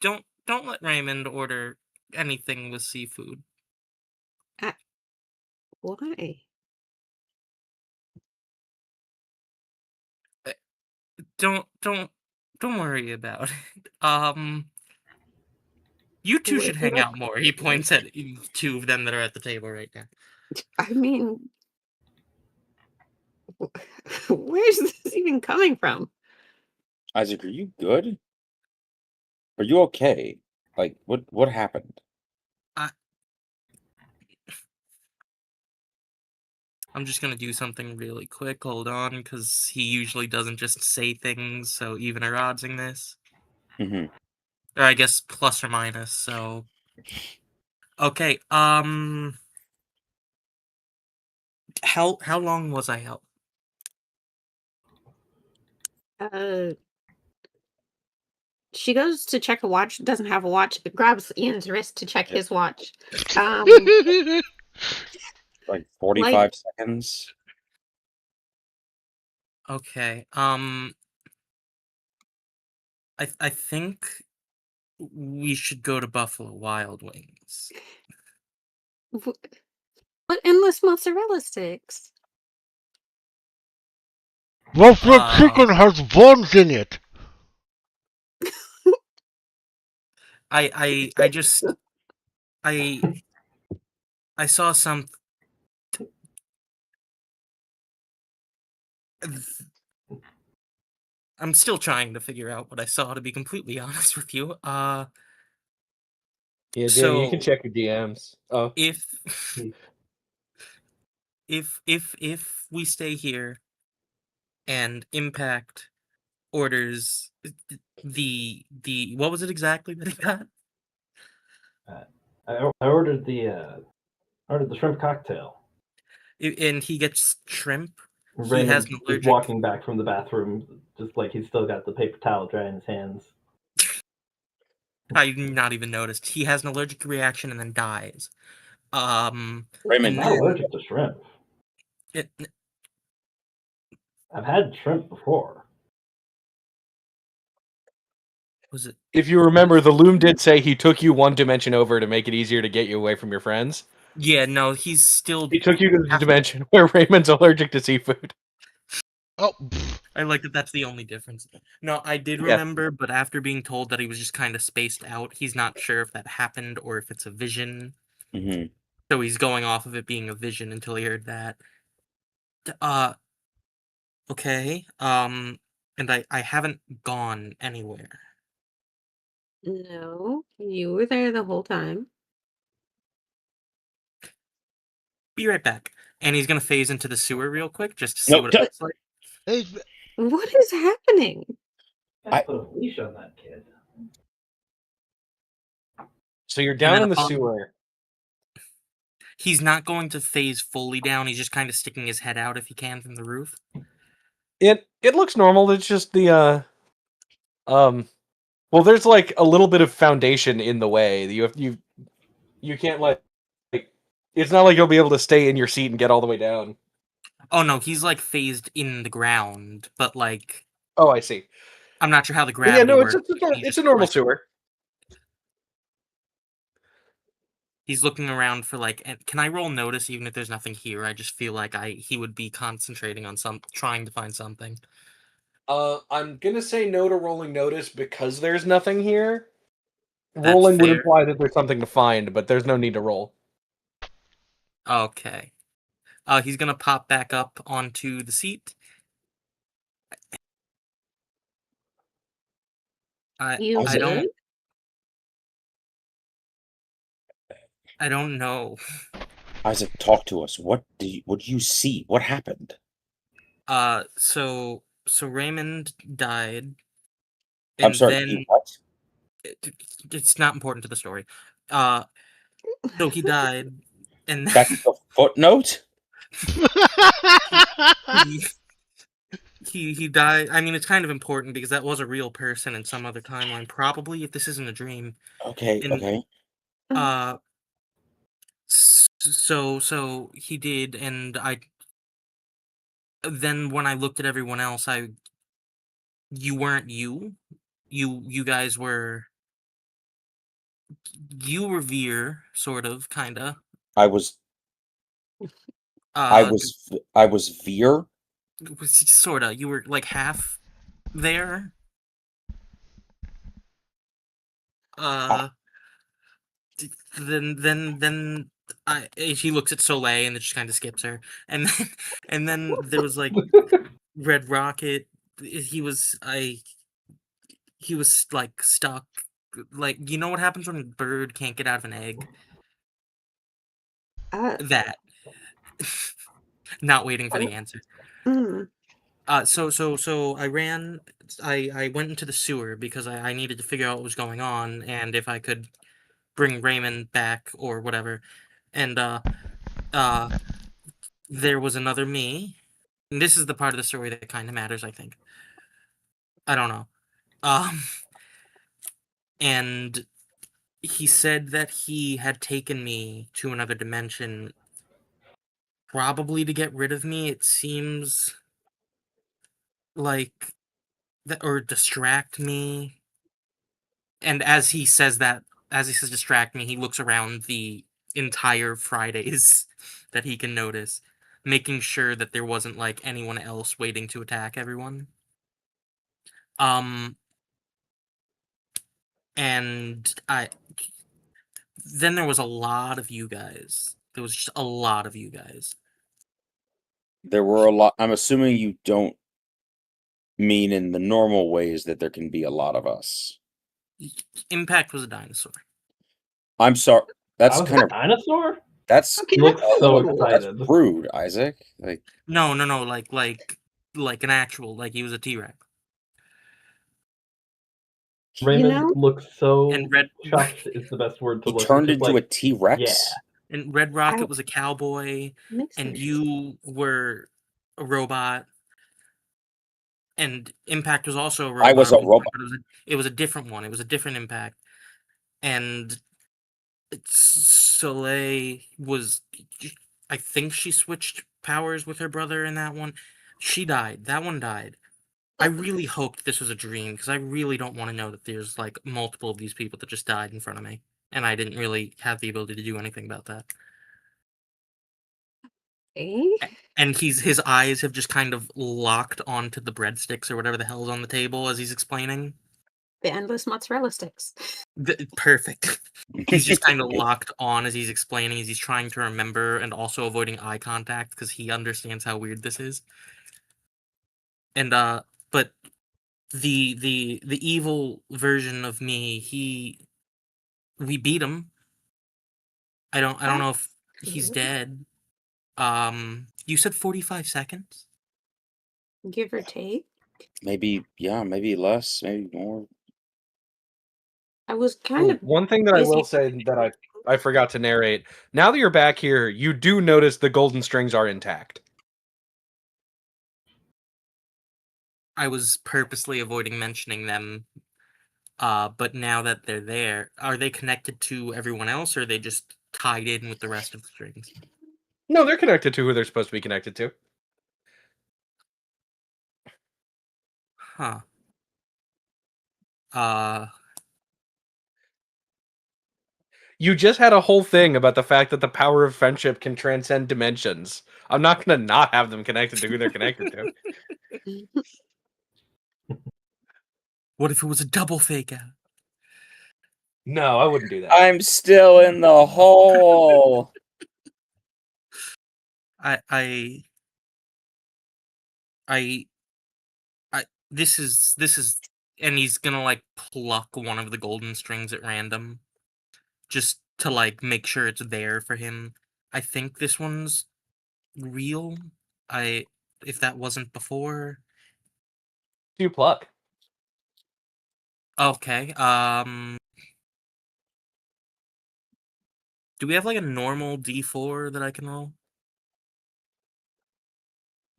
don't let Raymond order anything with seafood. Why? Don't worry about it. You two should hang What? out more. He points at two of them that are at the table right now. I mean, where's this even coming from? Isaac, are you good? Are you okay? Like, what happened? I'm just gonna do something really quick. Hold on, because he usually doesn't just say things, so even or oddsing this. Mm-hmm. Or I guess plus or minus, so... Okay, how long was I out? She goes to check a watch, doesn't have a watch, but grabs Ian's wrist to check his watch. Like 45 Like- seconds. Okay, I think we should go to Buffalo Wild Wings. What endless mozzarella sticks? Buffalo chicken has bones in it. I just... I saw some... I'm still trying to figure out what I saw, to be completely honest with you. Yeah, Danny, So you can check your DMs. Oh, if if we stay here and Impact orders the what was it exactly that he got? I ordered the shrimp cocktail. And he gets shrimp. Raymond has an is allergic- walking back from the bathroom, just like he's still got the paper towel dry in his hands. I not even noticed. He has an allergic reaction and then dies. Raymond, I'm not allergic to shrimp. It, I've had shrimp before. was it? if you remember, the loom did say he took you one dimension over to make it easier to get you away from your friends. Yeah, no, he's still... He took you to the dimension where Raymond's allergic to seafood. Oh, I like that that's the only difference. No, I did Yeah. remember, but after being told that he was just kind of spaced out, he's not sure if that happened or if it's a vision. Mm-hmm. So he's going off of it being a vision until he heard that. Okay. And I haven't gone anywhere. No, you were there the whole time. Be right back. And he's gonna phase into the sewer real quick just to see what it looks like. hey, What is happening? I put a leash on that kid. So you're down then in the upon- sewer. He's not going to phase fully down. He's just kind of sticking his head out if he can from the roof. It looks normal. It's just the well, there's like a little bit of foundation in the way. You can't like it's not like you'll be able to stay in your seat and get all the way down. Oh no, he's like phased in the ground, but like Oh, I see. I'm not sure how the But yeah, gravity no, works. He it's just, a normal like, sewer. He's looking around for like, can I roll notice even if there's nothing here? I just feel like he would be concentrating on trying to find something. I'm gonna say no to rolling notice because there's nothing here. That's Rolling would fair. imply that there's something to find, but there's no need to roll. Okay. He's gonna pop back up onto the seat. You I don't did? I don't know. Isaac, talk to us. What do you see? What happened? So Raymond died, I'm and sorry. then He what? it's not important to the story. So he died, and That's the footnote. he he died. I mean, it's kind of important because that was a real person in some other timeline, probably if this isn't a dream. Okay. And Okay. uh, so he did, and then when I looked at everyone else, you weren't you. You guys were Veer, sort of, kinda. I was. Uh, I was Veer. sorta. You were like half there. Uh, then he looks at Soleil and then just kind of skips her, and then there was like Red Rocket. He was like stuck. Like, you know what happens when a bird can't get out of an egg? Uh, That. Not waiting for the oh, answer. mm, So I ran. I went into the sewer because I needed to figure out what was going on and if I could bring Raymond back or whatever. And uh, there was another me. And this is the part of the story that kind of matters, I think. I don't know. Um, and he said that he had taken me to another dimension, probably to get rid of me. It seems like that, or distract me. And as he says distract me, he looks around the entire Fridays that he can notice, making sure that there wasn't like anyone else waiting to attack everyone. Um, and then there was a lot of you guys. There was just a lot of you guys. There were a lot. I'm assuming you don't mean in the normal ways that there can be a lot of us. Impact was a dinosaur. I'm sorry. That's I was kind a of dinosaur? that's okay, You look that's so cool. that's excited. rude, Isaac. Like No, like an actual, like he was a T-Rex. Raymond looks so And Red chuffed is the best word to he look. turned Just into a like, T-Rex. yeah. and Red Rocket was a cowboy, Makes and sense. you were a robot, and Impact was also a robot. I was a at one point, robot. but it was a different one. It was a different Impact, and Soleil was. I think she switched powers with her brother in that one. She died. That one died. I really hoped this was a dream because I really don't want to know that there's like multiple of these people that just died in front of me, and I didn't really have the ability to do anything about that. Eh? And his eyes have just kind of locked onto the breadsticks or whatever the hell's on the table as he's explaining. The endless mozzarella sticks. Perfect. He's just kind of locked on as he's explaining, as he's trying to remember and also avoiding eye contact because he understands how weird this is. And but the evil version of me, we beat him. I don't know if he's dead. You said 45 seconds? Give or take. Maybe maybe less, maybe more. I was kind of One thing that I will busy. say that I forgot to narrate. Now that you're back here, you do notice the golden strings are intact. I was purposely avoiding mentioning them. But now that they're there, are they connected to everyone else or are they just tied in with the rest of the strings? No, they're connected to who they're supposed to be connected to. Huh. Uh, You just had a whole thing about the fact that the power of friendship can transcend dimensions. I'm not going to not have them connected to who they're connected to. what if it was a double fake out? No, I wouldn't do that. I'm still in the hole. I this is and he's gonna like pluck one of the golden strings at random just to like make sure it's there for him. I think this one's real. if that wasn't before. Do you pluck? Okay. Do we have like a normal D4 that I can roll?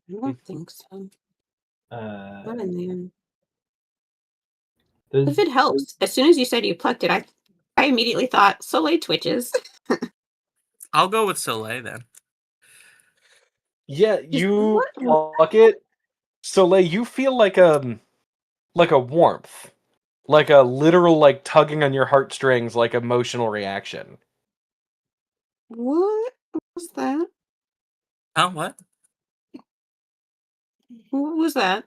I don't think so. Not in there. There's, If it helps, as soon as you said you plucked it, I immediately thought Soleil twitches. I'll go with Soleil then. Yeah, you What was pluck it. Soleil, you feel like a warmth. Like a literal like tugging on your heartstrings, like emotional reaction. What was that? Oh, what? What was that?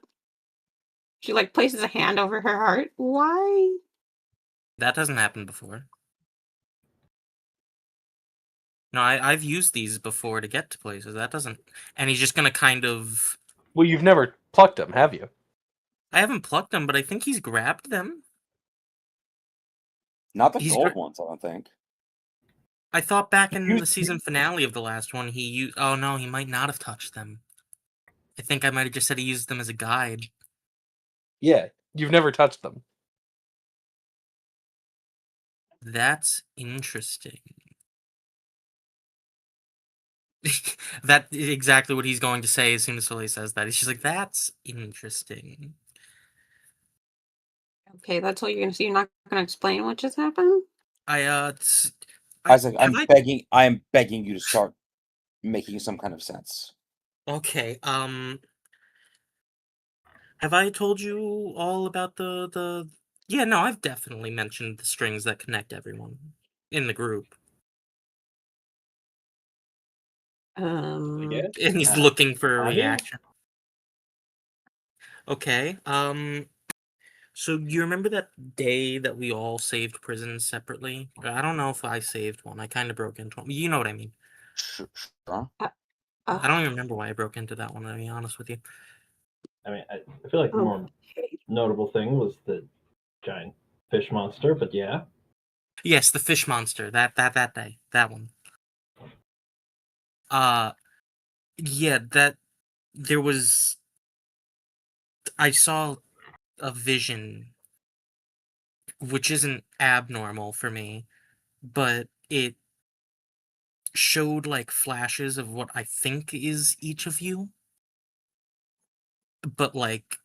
She like places a hand over her heart. Why? That hasn't happened before. No, I've used these before to get to places. That doesn't. And he's just gonna kind of. Well, you've never plucked them, have you? I haven't plucked them, but I think he's grabbed them. Not the He's gold gra- ones, I don't think. I thought back in You- the season finale of the last one, he used. Oh no, he might not have touched them. I think I might have just said he used them as a guide. Yeah, you've never touched them. That's interesting. That is exactly what he's going to say as soon as Soleil says that. He's just like, that's interesting. Okay, that's all you're gonna see. You're not gonna explain what just happened? Isaac, have I am begging you to start making some kind of sense. Okay, have I told you all about the Yeah, no, I've definitely mentioned the strings that connect everyone in the group. yeah. And he's looking for a Have you? reaction. Okay, so you remember that day that we all saved prisons separately? I don't know if I saved one. I kind of broke into one. You know what I mean. Sure. I don't even remember why I broke into that one, to be honest with you. I mean, I feel like the more Okay. notable thing was the giant fish monster, but yeah. Yes, the fish monster. That day. That one. Yeah, that there was I saw a vision which isn't abnormal for me, but it showed like flashes of what I think is each of you. But like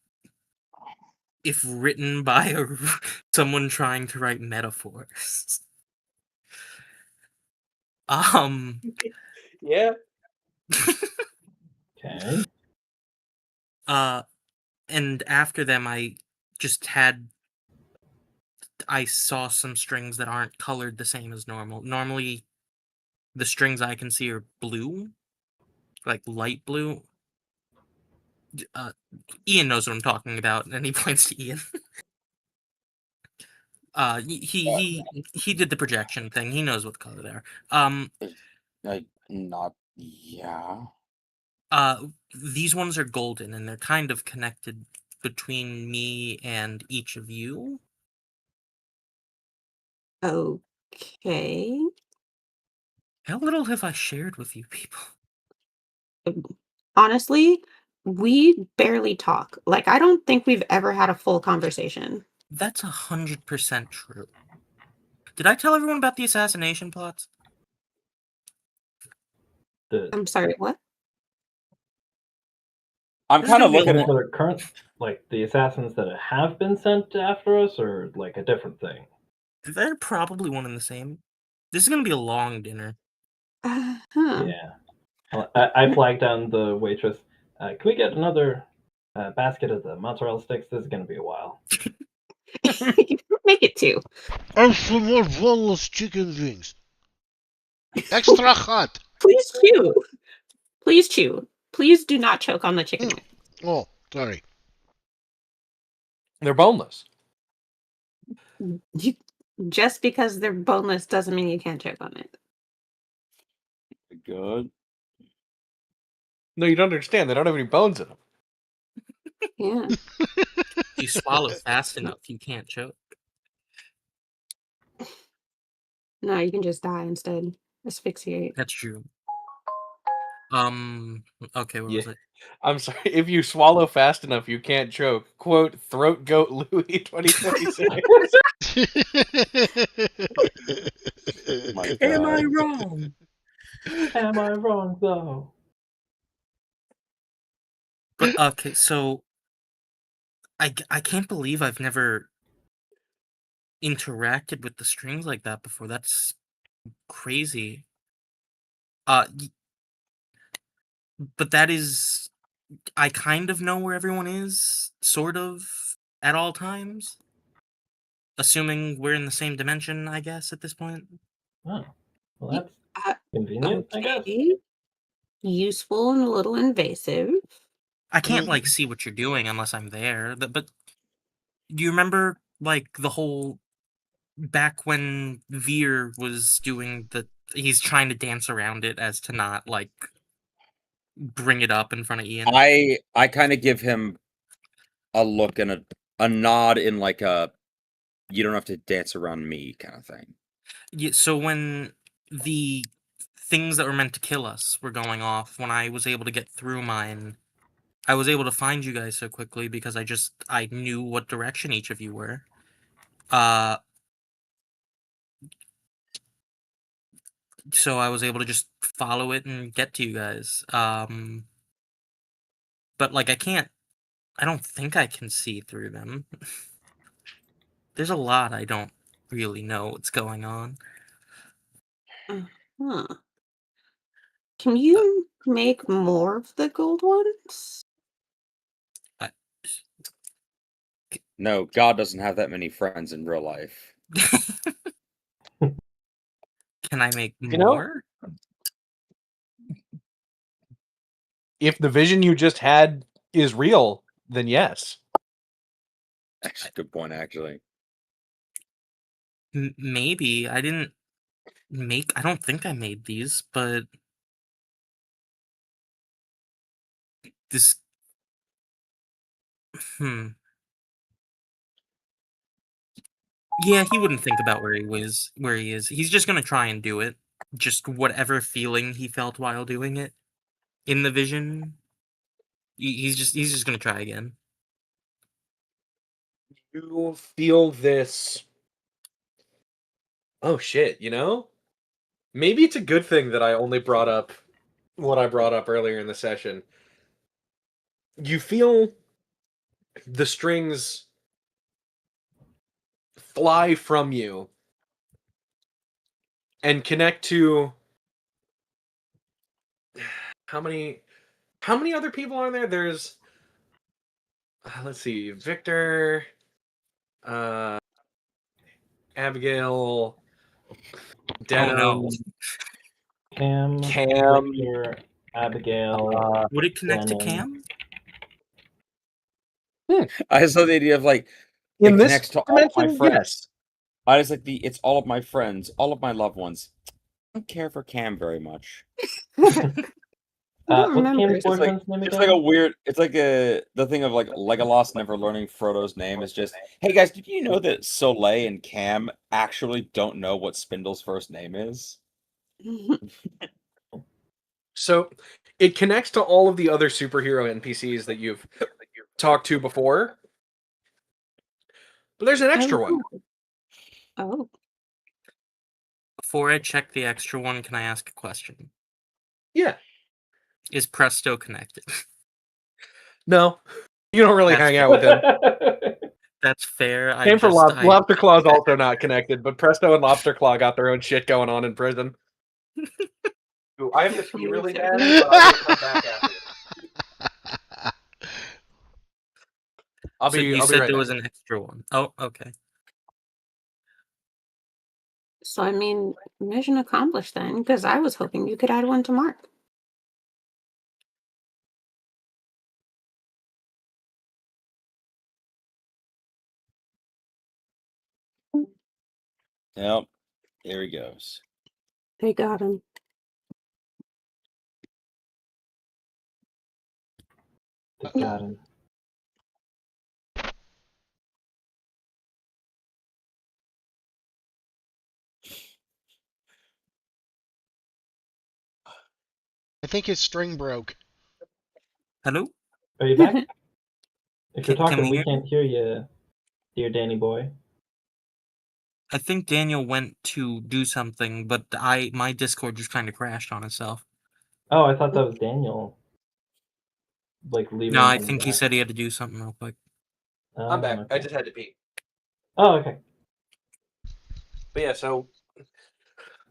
if written by someone trying to write metaphors. Yeah. Okay. And after them I saw some strings that aren't colored the same as normal. Normally the strings I can see are blue, like light blue. Ian knows what I'm talking about, and he points to Ian. He did the projection thing. He knows what color they are. Like, not. Yeah. These ones are golden, and they're kind of connected between me and each of you. Okay. How little have I shared with you people? Honestly, we barely talk. Like, I don't think we've ever had a full conversation. That's 100% true. Did I tell everyone about the assassination plots? I'm sorry, what? I'm This is kind of gonna be a looking Ones at. that are current, like the assassins that have been sent after us, or like a different thing? They're probably one and the same. This is gonna be a long dinner. Huh. Yeah. Well, I flagged down the waitress. Can we get another basket of the mozzarella sticks? This is going to be a while. Make it two. And some more boneless chicken wings. Extra hot. Please chew. Please chew. Please do not choke on the chicken wing. Oh, sorry. They're boneless. Just because they're boneless doesn't mean you can't choke on it. Good. No, you don't understand. They don't have any bones in them. Yeah. If you swallow fast enough, you can't choke. No, you can just die instead. Asphyxiate. That's true. Okay, where Yeah. was it? I'm sorry. If you swallow fast enough, you can't choke. Quote, throat goat Louis 2026. My Am I God. wrong? Am I wrong though? But okay, so I can't believe I've never interacted with the strings like that before. That's crazy. Y- but that is I kind of know where everyone is, sort of, at all times. Assuming we're in the same dimension, I guess, at this point. Oh, well, Y- that's uh, convenient, I guess. okay. Useful and a little invasive. I can't, Mm. like, see what you're doing unless I'm there. But do you remember, like, the whole back when Veer was doing he's trying to dance around it as to not, like, bring it up in front of Ian? I kind of give him a look and a nod in like a you don't have to dance around me kind of thing. Yeah, so when the things that were meant to kill us were going off, when I was able to get through mine, I was able to find you guys so quickly because I knew what direction each of you were. Uh, so I was able to just follow it and get to you guys. But like I don't think I can see through them. There's a lot I don't really know what's going on. Uh-huh. Can you make more of the gold ones? I, No, God doesn't have that many friends in real life. can I make You know, more? if the vision you just had is real, then yes. Actually, good point. Actually, Maybe I didn't make. I don't think I made these, but this. Hmm. Yeah, he wouldn't think about where he is. He's just gonna try and do it. Just whatever feeling he felt while doing it in the vision. He's just gonna try again. You feel this. Oh shit, you know? Maybe it's a good thing that I only brought up what I brought up earlier in the session. You feel the strings fly from you and connect to how many other people are there? There's let's see, Victor, uh Abigail, Oh no! Denim, Cam, Cam, Victor, Abigail, Would it connect to Denim. Cam? I just love the idea of like in it this connects to all of my dimension, friends. yes. I just like it's all of my friends, all of my loved ones. I don't care for Cam very much. I don't What's remember. Cam's It's like boyfriend's name it's again? like a weird. It's like the thing of like Legolas never learning Frodo's name is just. Hey guys, did you know that Soleil and Cam actually don't know what Spindle's first name is? So it connects to all of the other superhero NPCs that you've talked to before. But there's an extra one. Oh. Before I check the extra one, can I ask a question? Yeah. Is Presto connected? No. You don't really That's hang out with him. That's fair. Came for Lobster Claw's also not connected, but Presto and Lobster Claw got their own shit going on in prison. Ooh, I have to pee really badly, but I will come back after this. I'll So be you I'll be said right there back. was an extra one. Oh, okay. So, I mean, mission accomplished then, because I was hoping you could add one to Mark. Yep. Here he goes. They got him. They got him. I think his string broke. Hello? Are you back? If you're Can talking, we we hear? can't hear you, dear Danny boy. I think Daniel went to do something, but my Discord just kind of crashed on itself. Oh, I thought that was Daniel. Like leaving. No, I and think he back. said he had to do something real quick. I'm back. Okay. I just had to pee. Oh, okay. But yeah, so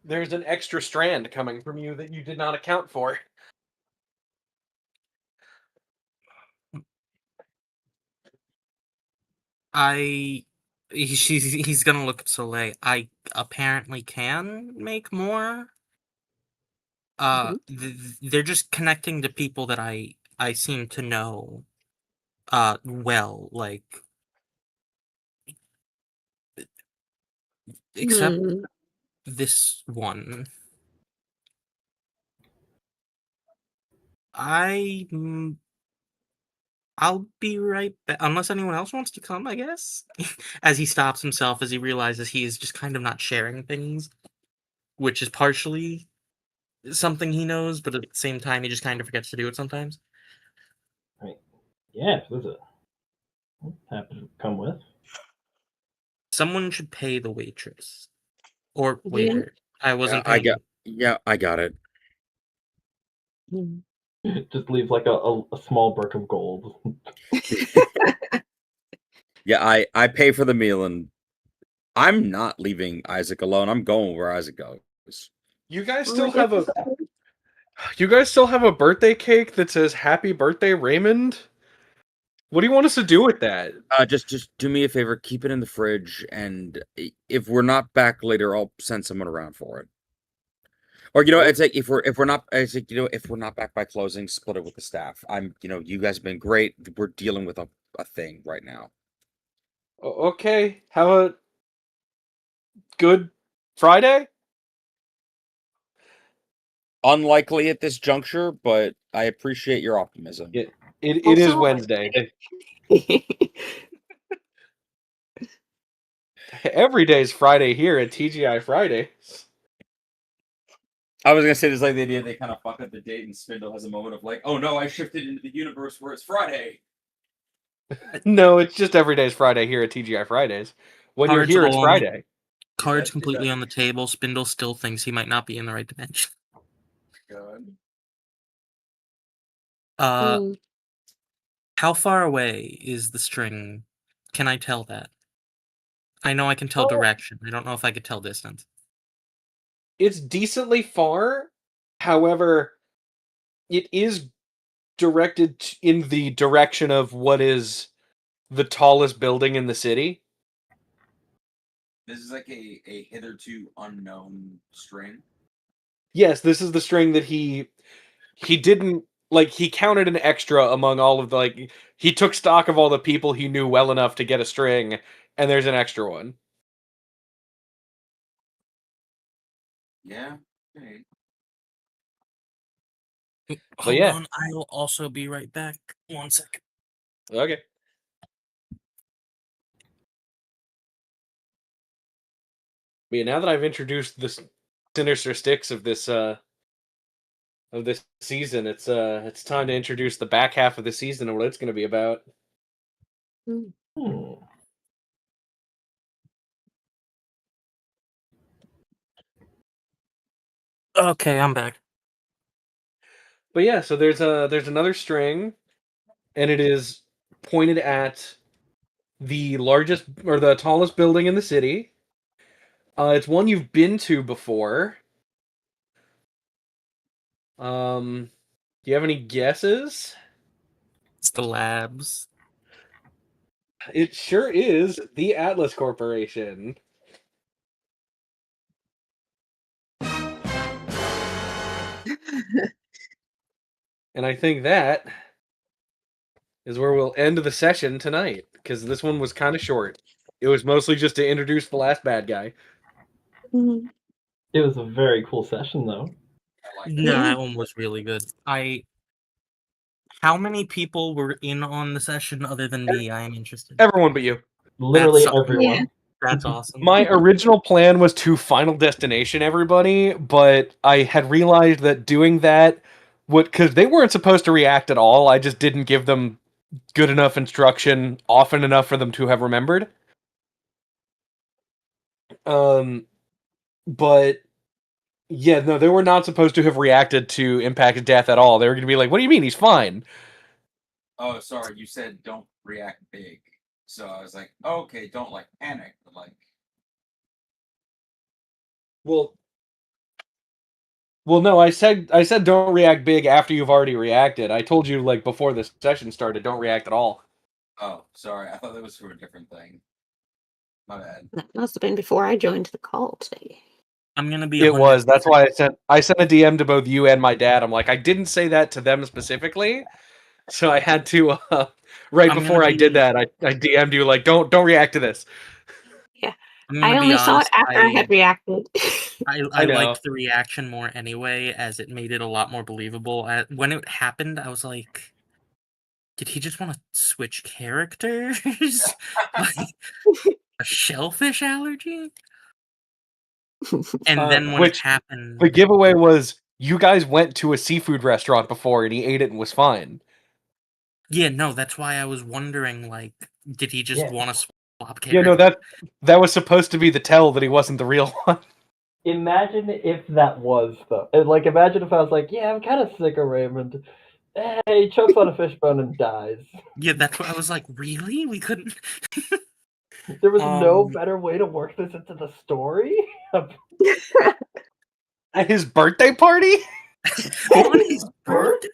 there's an extra strand coming from you that you did not account for. He's gonna look at Soleil. I apparently can make more. They're just connecting to people that I seem to know well, like, except this one. I'll be right back, unless anyone else wants to come, I guess. As he stops himself, as he realizes he is just kind of not sharing things, which is partially something he knows, but at the same time, he just kind of forgets to do it sometimes. Yeah, there's a happy to come with. Someone should pay the waitress or Yeah. waiter. I wasn't I paying. got. Yeah, I got it. Just leaves like a small brick of gold. Yeah, I pay for the meal, and I'm not leaving Isaac alone. I'm going where Isaac goes. You guys still have a birthday cake that says "Happy Birthday, Raymond"? What do you want us to do with that? Just do me a favor, keep it in the fridge, and if we're not back later, I'll send someone around for it. Or it's like if we're not, it's like, if we're not back by closing, split it with the staff. You guys have been great. We're dealing with a thing right now. Okay, have a good Friday. Unlikely at this juncture, but I appreciate your optimism. It is Also- Wednesday. Every day's Friday here at TGI Fridays. I was gonna say there's like the idea they kind of fuck up the date, and Spindle has a moment of like, oh no, I shifted into the universe where it's Friday. No, it's just every day's Friday here at TGI Fridays. When you're Cards here, it's all- Friday. Cards Is completely that- on the table. Spindle still thinks he might not be in the right dimension. God. How far away is the string? Can I tell that? I know I can tell direction. I don't know if I could tell distance. It's decently far. However, it is directed in the direction of what is the tallest building in the city. This is like a hitherto unknown string. Yes, this is the string that he didn't like. He counted an extra among all of the he took stock of all the people he knew well enough to get a string, and there's an extra one. Yeah. Okay. Hold yeah. on, I'll also be right back. 1 second. Okay. But yeah, now that I've introduced the sinister sticks of this season, it's time to introduce the back half of the season and what it's going to be about. Okay, I'm back. But yeah, so there's another string, and it is pointed at the largest or the tallest building in the city. It's one you've been to before. Do you have any guesses? It's the labs. It sure is the Atlas Corporation. And I think that is where we'll end the session tonight, because this one was kind of short. It was mostly just to introduce the last bad guy. It was a very cool session, though. No, that one was really good. How many people were in on the session other than me? I am interested. Everyone but you. Literally That's- everyone. Yeah. That's awesome. My original plan was to Final Destination everybody, but I had realized that doing that because they weren't supposed to react at all. I just didn't give them good enough instruction often enough for them to have remembered. But yeah, no, they were not supposed to have reacted to Impact's death at all. They were going to be like, "What do you mean? He's fine." Oh, sorry, you said don't react big. So I was like, oh, okay, don't like panic, but like, Well, no, I said don't react big after you've already reacted. I told you like before the session started, don't react at all. oh, sorry, I thought that was for a different thing. My bad. That must have been before I joined the call today. I'm gonna be. It was. 100% That's why I sent a DM to both you and my dad. I'm like, I didn't say that to them specifically, so I had to. Right I'm before gonna I did be- that, I DM'd you like, don't react to this. I'm gonna I be only saw it honest, after I had reacted. I know. liked the reaction more anyway, as it made it a lot more believable. When it happened, I was like, did he just want to switch characters? Like a shellfish allergy? And then when it Which happened, the giveaway was you guys went to a seafood restaurant before and he ate it and was fine. yeah, no, that's why I was wondering, like, did he just Yeah. want to swap Yeah, characters? no, that was supposed to be the tell that he wasn't the real one. Imagine if that was though. Like, imagine if I was like, yeah, I'm kind of sick of Raymond. Hey, he chokes on a fishbone and dies. Yeah, that's what I was like, really? We couldn't. There was no Um, better way to work this into the story. At his birthday party? On his birthday?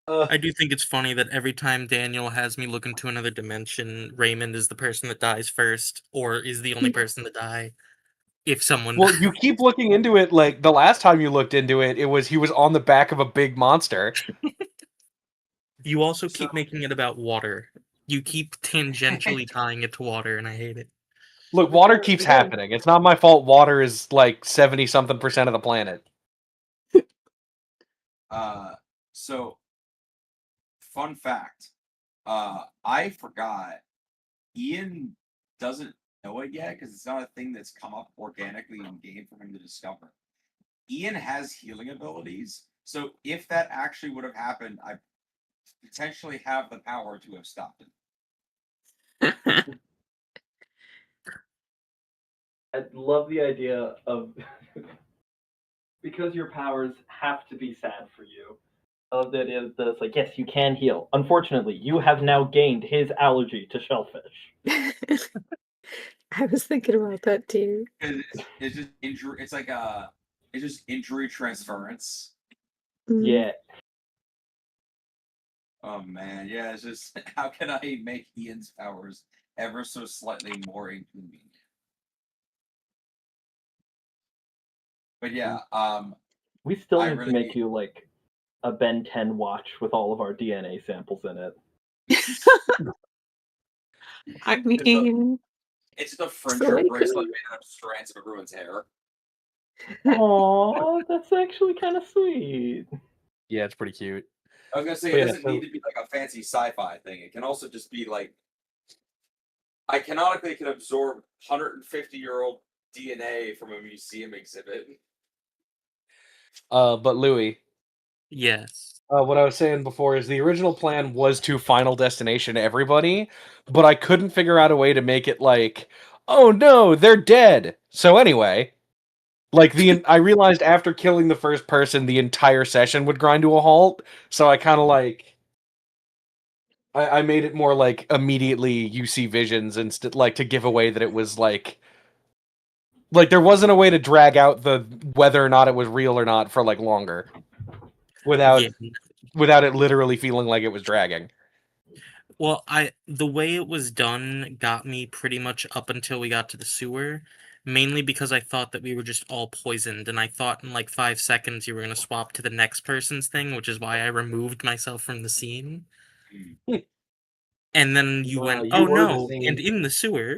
Uh, I do think it's funny that every time Daniel has me look into another dimension, Raymond is the person that dies first, or is the only person to die. If someone well, you keep looking into it. Like the last time you looked into it, he was on the back of a big monster. You also So- keep making it about water. You keep tangentially tying it to water, and I hate it. Look, water keeps happening. It's not my fault. Water is like 70-something% of the planet. So fun fact, I forgot. Ian doesn't know it yet because it's not a thing that's come up organically in game for him to discover. Ian has healing abilities, so if that actually would have happened, I potentially have the power to have stopped it. I love the idea of because your powers have to be sad for you. I love the idea that it's like, yes, you can heal. Unfortunately, you have now gained his allergy to shellfish. I was thinking about that too. It's just injury. It's like it's just injury transference. Mm. Yeah. Oh man, yeah. It's just how can I make Ian's powers ever so slightly more inconvenient? But yeah, We still I need really- to make you like a Ben 10 watch with all of our DNA samples in it. I mean, it's the So friendship I bracelet could- made out of strands of everyone's hair. Aww, that's actually kind of sweet. Yeah, it's pretty cute. I was gonna say But it yeah, doesn't need to be like a fancy sci-fi thing. It can also just be like I canonically can absorb 150-year-old DNA from a museum exhibit. But Louis, Yes. what I was saying before is the original plan was to Final Destination everybody, but I couldn't figure out a way to make it like, oh no, they're dead. So anyway, like I realized after killing the first person, the entire session would grind to a halt. So I kind of like, I made it more like immediately you see visions instead, like to give away that it was like there wasn't a way to drag out the whether or not it was real or not for like longer without Yeah. without it literally feeling like it was dragging. Well, the way it was done got me pretty much up until we got to the sewer, mainly because I thought that we were just all poisoned, and I thought in like 5 seconds you were gonna swap to the next person's thing, which is why I removed myself from the scene. And then you Wow, went, you oh were the no, scene. and in the sewer.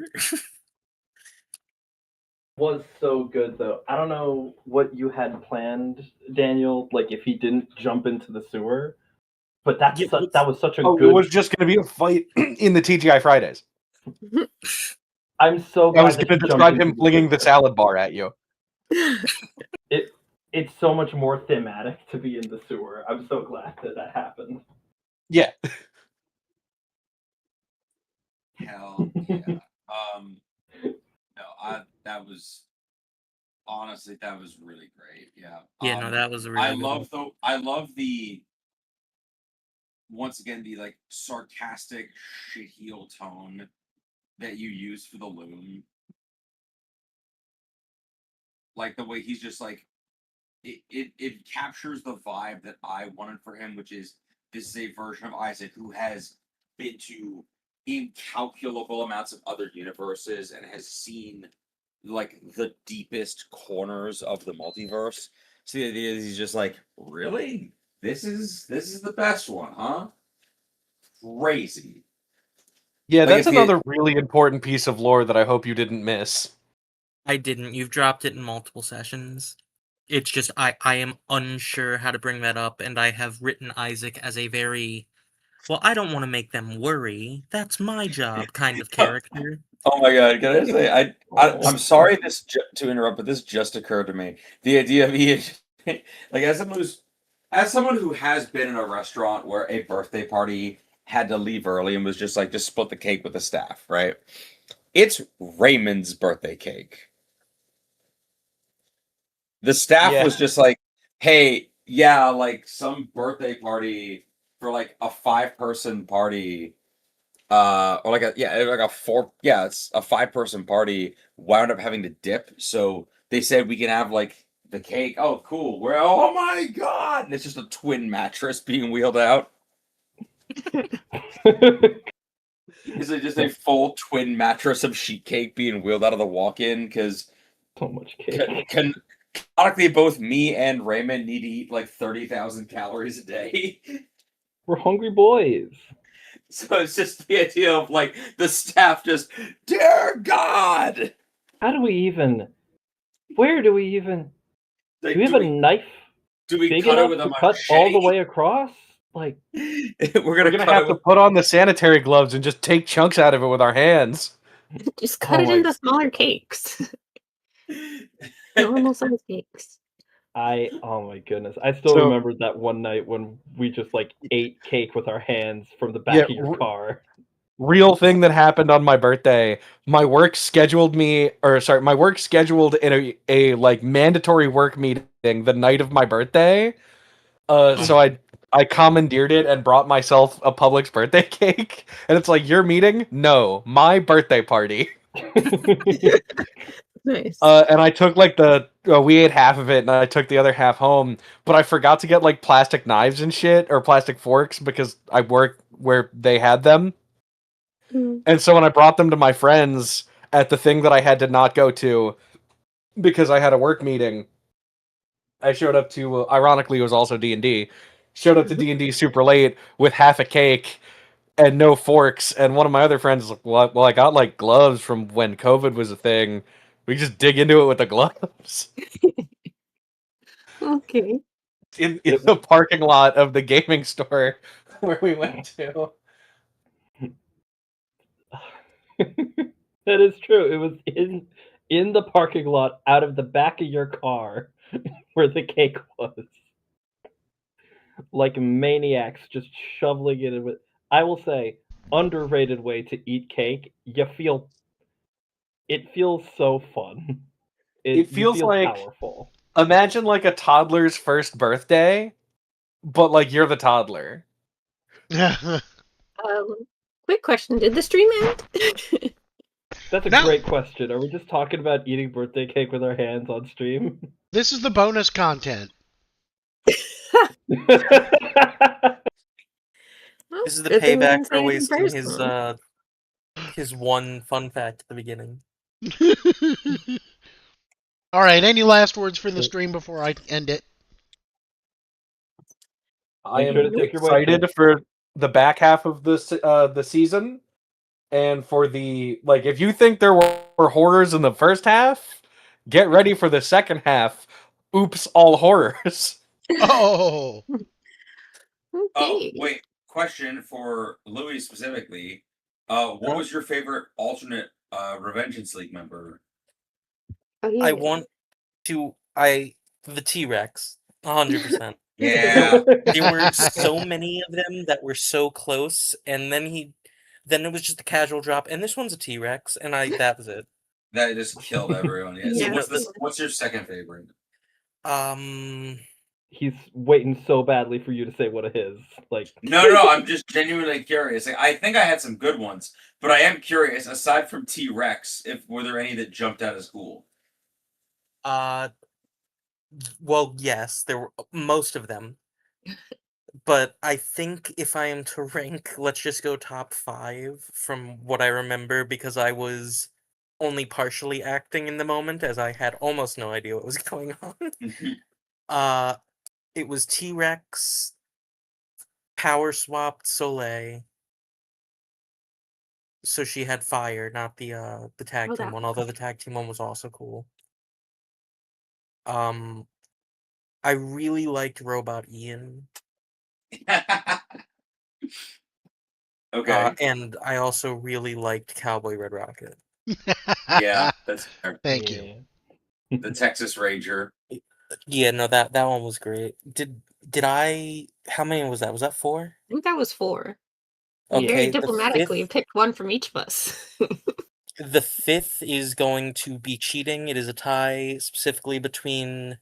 Was so good though. I don't know what you had planned, Daniel. Like if he didn't jump into the sewer, but that was such a Oh, good. it was just going to be a fight in the TGI Fridays. I'm so glad I was that going to he jumped describe into him flinging the salad bar at you. It it's so much more thematic to be in the sewer. I'm so glad that happened. Yeah. Hell yeah. No, that was honestly that was really great. Yeah. Yeah, no, that was a really good one. I love the once again the like sarcastic shit heel tone that you use for the loom. Like the way he's just like it captures the vibe that I wanted for him, which is this is a version of Isaac who has been to incalculable amounts of other universes and has seen like the deepest corners of the multiverse. So the idea is he's just like, really? This is the best one, huh? Crazy. Yeah, Like, that's if another really important piece of lore that I hope you didn't miss. I didn't. You've dropped it in multiple sessions. It's just I am unsure how to bring that up, and I have written Isaac as a very well, I don't want to make them worry. That's my job kind of character. Oh my god! Can I say I'm sorry to interrupt, but this just occurred to me. The idea of being like as someone who has been in a restaurant where a birthday party had to leave early and was just like just split the cake with the staff, right? It's Raymond's birthday cake. The staff Yeah. was just like, "Hey, yeah, like some birthday party for like a 5-person party." Or like it's a 5-person party wound up having to dip, so they said we can have like the cake. Oh cool, oh my god, and it's just a twin mattress being wheeled out. Is it just a full twin mattress of sheet cake being wheeled out of the walk-in? Because So much cake. canonically both me and Raymond need to eat like 30,000 calories a day. We're hungry boys. So it's just the idea of like the staff just, dear God. How do we even? Where do we even? Like, Do we have a knife do we big cut it enough with a to cut all the machete? way across? Like, We're We're gonna gonna cut have it to with. put on the sanitary gloves and just take chunks out of it with our hands. Just cut Oh it my- into smaller cakes. Normal size cakes. oh my goodness, I still So- remember that one night when we just like ate cake with our hands from the back Yeah, of your car. Real thing that happened on my birthday. My work scheduled in a like mandatory work meeting the night of my birthday. So I commandeered it and brought myself a Publix birthday cake. And it's like, your meeting? No, my birthday party. Nice. And I took like we ate half of it and I took the other half home, but I forgot to get like plastic knives and shit or plastic forks because I work where they had them. Mm. And so when I brought them to my friends at the thing that I had to not go to because I had a work meeting, I showed up to ironically it was also D&D. Showed up to D&D super late with half a cake and no forks, and one of my other friends was like, well, I got like gloves from when COVID was a thing. We just dig into it with the gloves. Okay. In the parking lot of the gaming store where we went to. That is true. It was in the parking lot out of the back of your car where the cake was. Like maniacs just shoveling it in with, I will say, underrated way to eat cake. It feels so fun. It You feels feel like powerful. imagine like a toddler's first birthday, but like you're the toddler. Quick question: did the stream end? That's a No. great question. Are we just talking about eating birthday cake with our hands on stream? This is the bonus content. Well, This is the good thing we payback didn't for say it in wasting person. his one fun fact at the beginning. All right. Any last words for the stream before I end it? I Make sure am to tip your excited waitress. for the back half of the season, and for the like. If you think there were horrors in the first half, get ready for the second half. Oops, all horrors. Oh, Oh Okay. wait, question for Louis specifically. What was your favorite alternate Revengence League member? Oh, yeah. I want to. I The T-Rex, 100%. Yeah. There were so many of them that were so close, and then it was just a casual drop, and this one's a T-Rex, and that was it. That just killed everyone. Yeah. So Yeah. what's your second favorite? He's waiting so badly for you to say what it is. Like, No, I'm just genuinely curious. Like, I think I had some good ones, but I am curious. Aside from T Rex, were there any that jumped out as cool? Well, yes, there were most of them. But I think if I am to rank, let's just go top 5 from what I remember, because I was only partially acting in the moment, as I had almost no idea what was going on. It was T-Rex, power swapped Soleil, so she had fire, not the tag Oh, team that one, although the tag team one was also cool. I really liked Robot Ian. Okay. And I also really liked Cowboy Red Rocket. Yeah, that's fair. Thank you. The Texas Ranger. Yeah, no, that one was great. Did I? How many was that? Was that 4? I think that was 4. Yeah. Very Okay, diplomatically, you picked one from each of us. the fifth is going to be cheating. It is a tie specifically between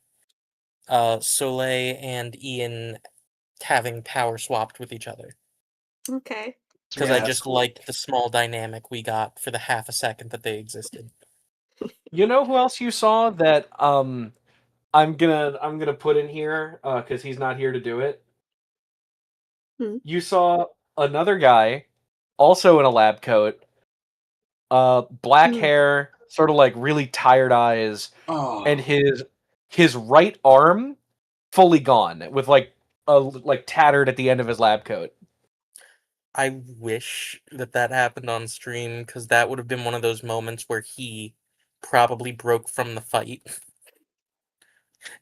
Soleil and Ian having power swapped with each other. Okay. Because Yeah, I that's just cool. liked the small dynamic we got for the half a second that they existed. You know who else you saw that I'm gonna put in here because he's not here to do it. You saw another guy, also in a lab coat, black hair, sort of like really tired eyes, Oh. and his right arm fully gone with like tattered at the end of his lab coat. I wish that happened on stream, because that would have been one of those moments where he probably broke from the fight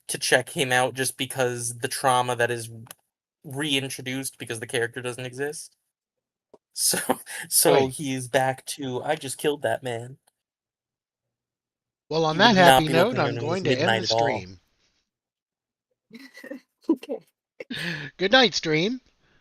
to check him out, just because the trauma that is reintroduced because the character doesn't exist. So Right. he's back to, I just killed that man. Well, on He that would not happy be note, looking at I'm him as going to end midnight the at all. stream. Okay. Good night, stream.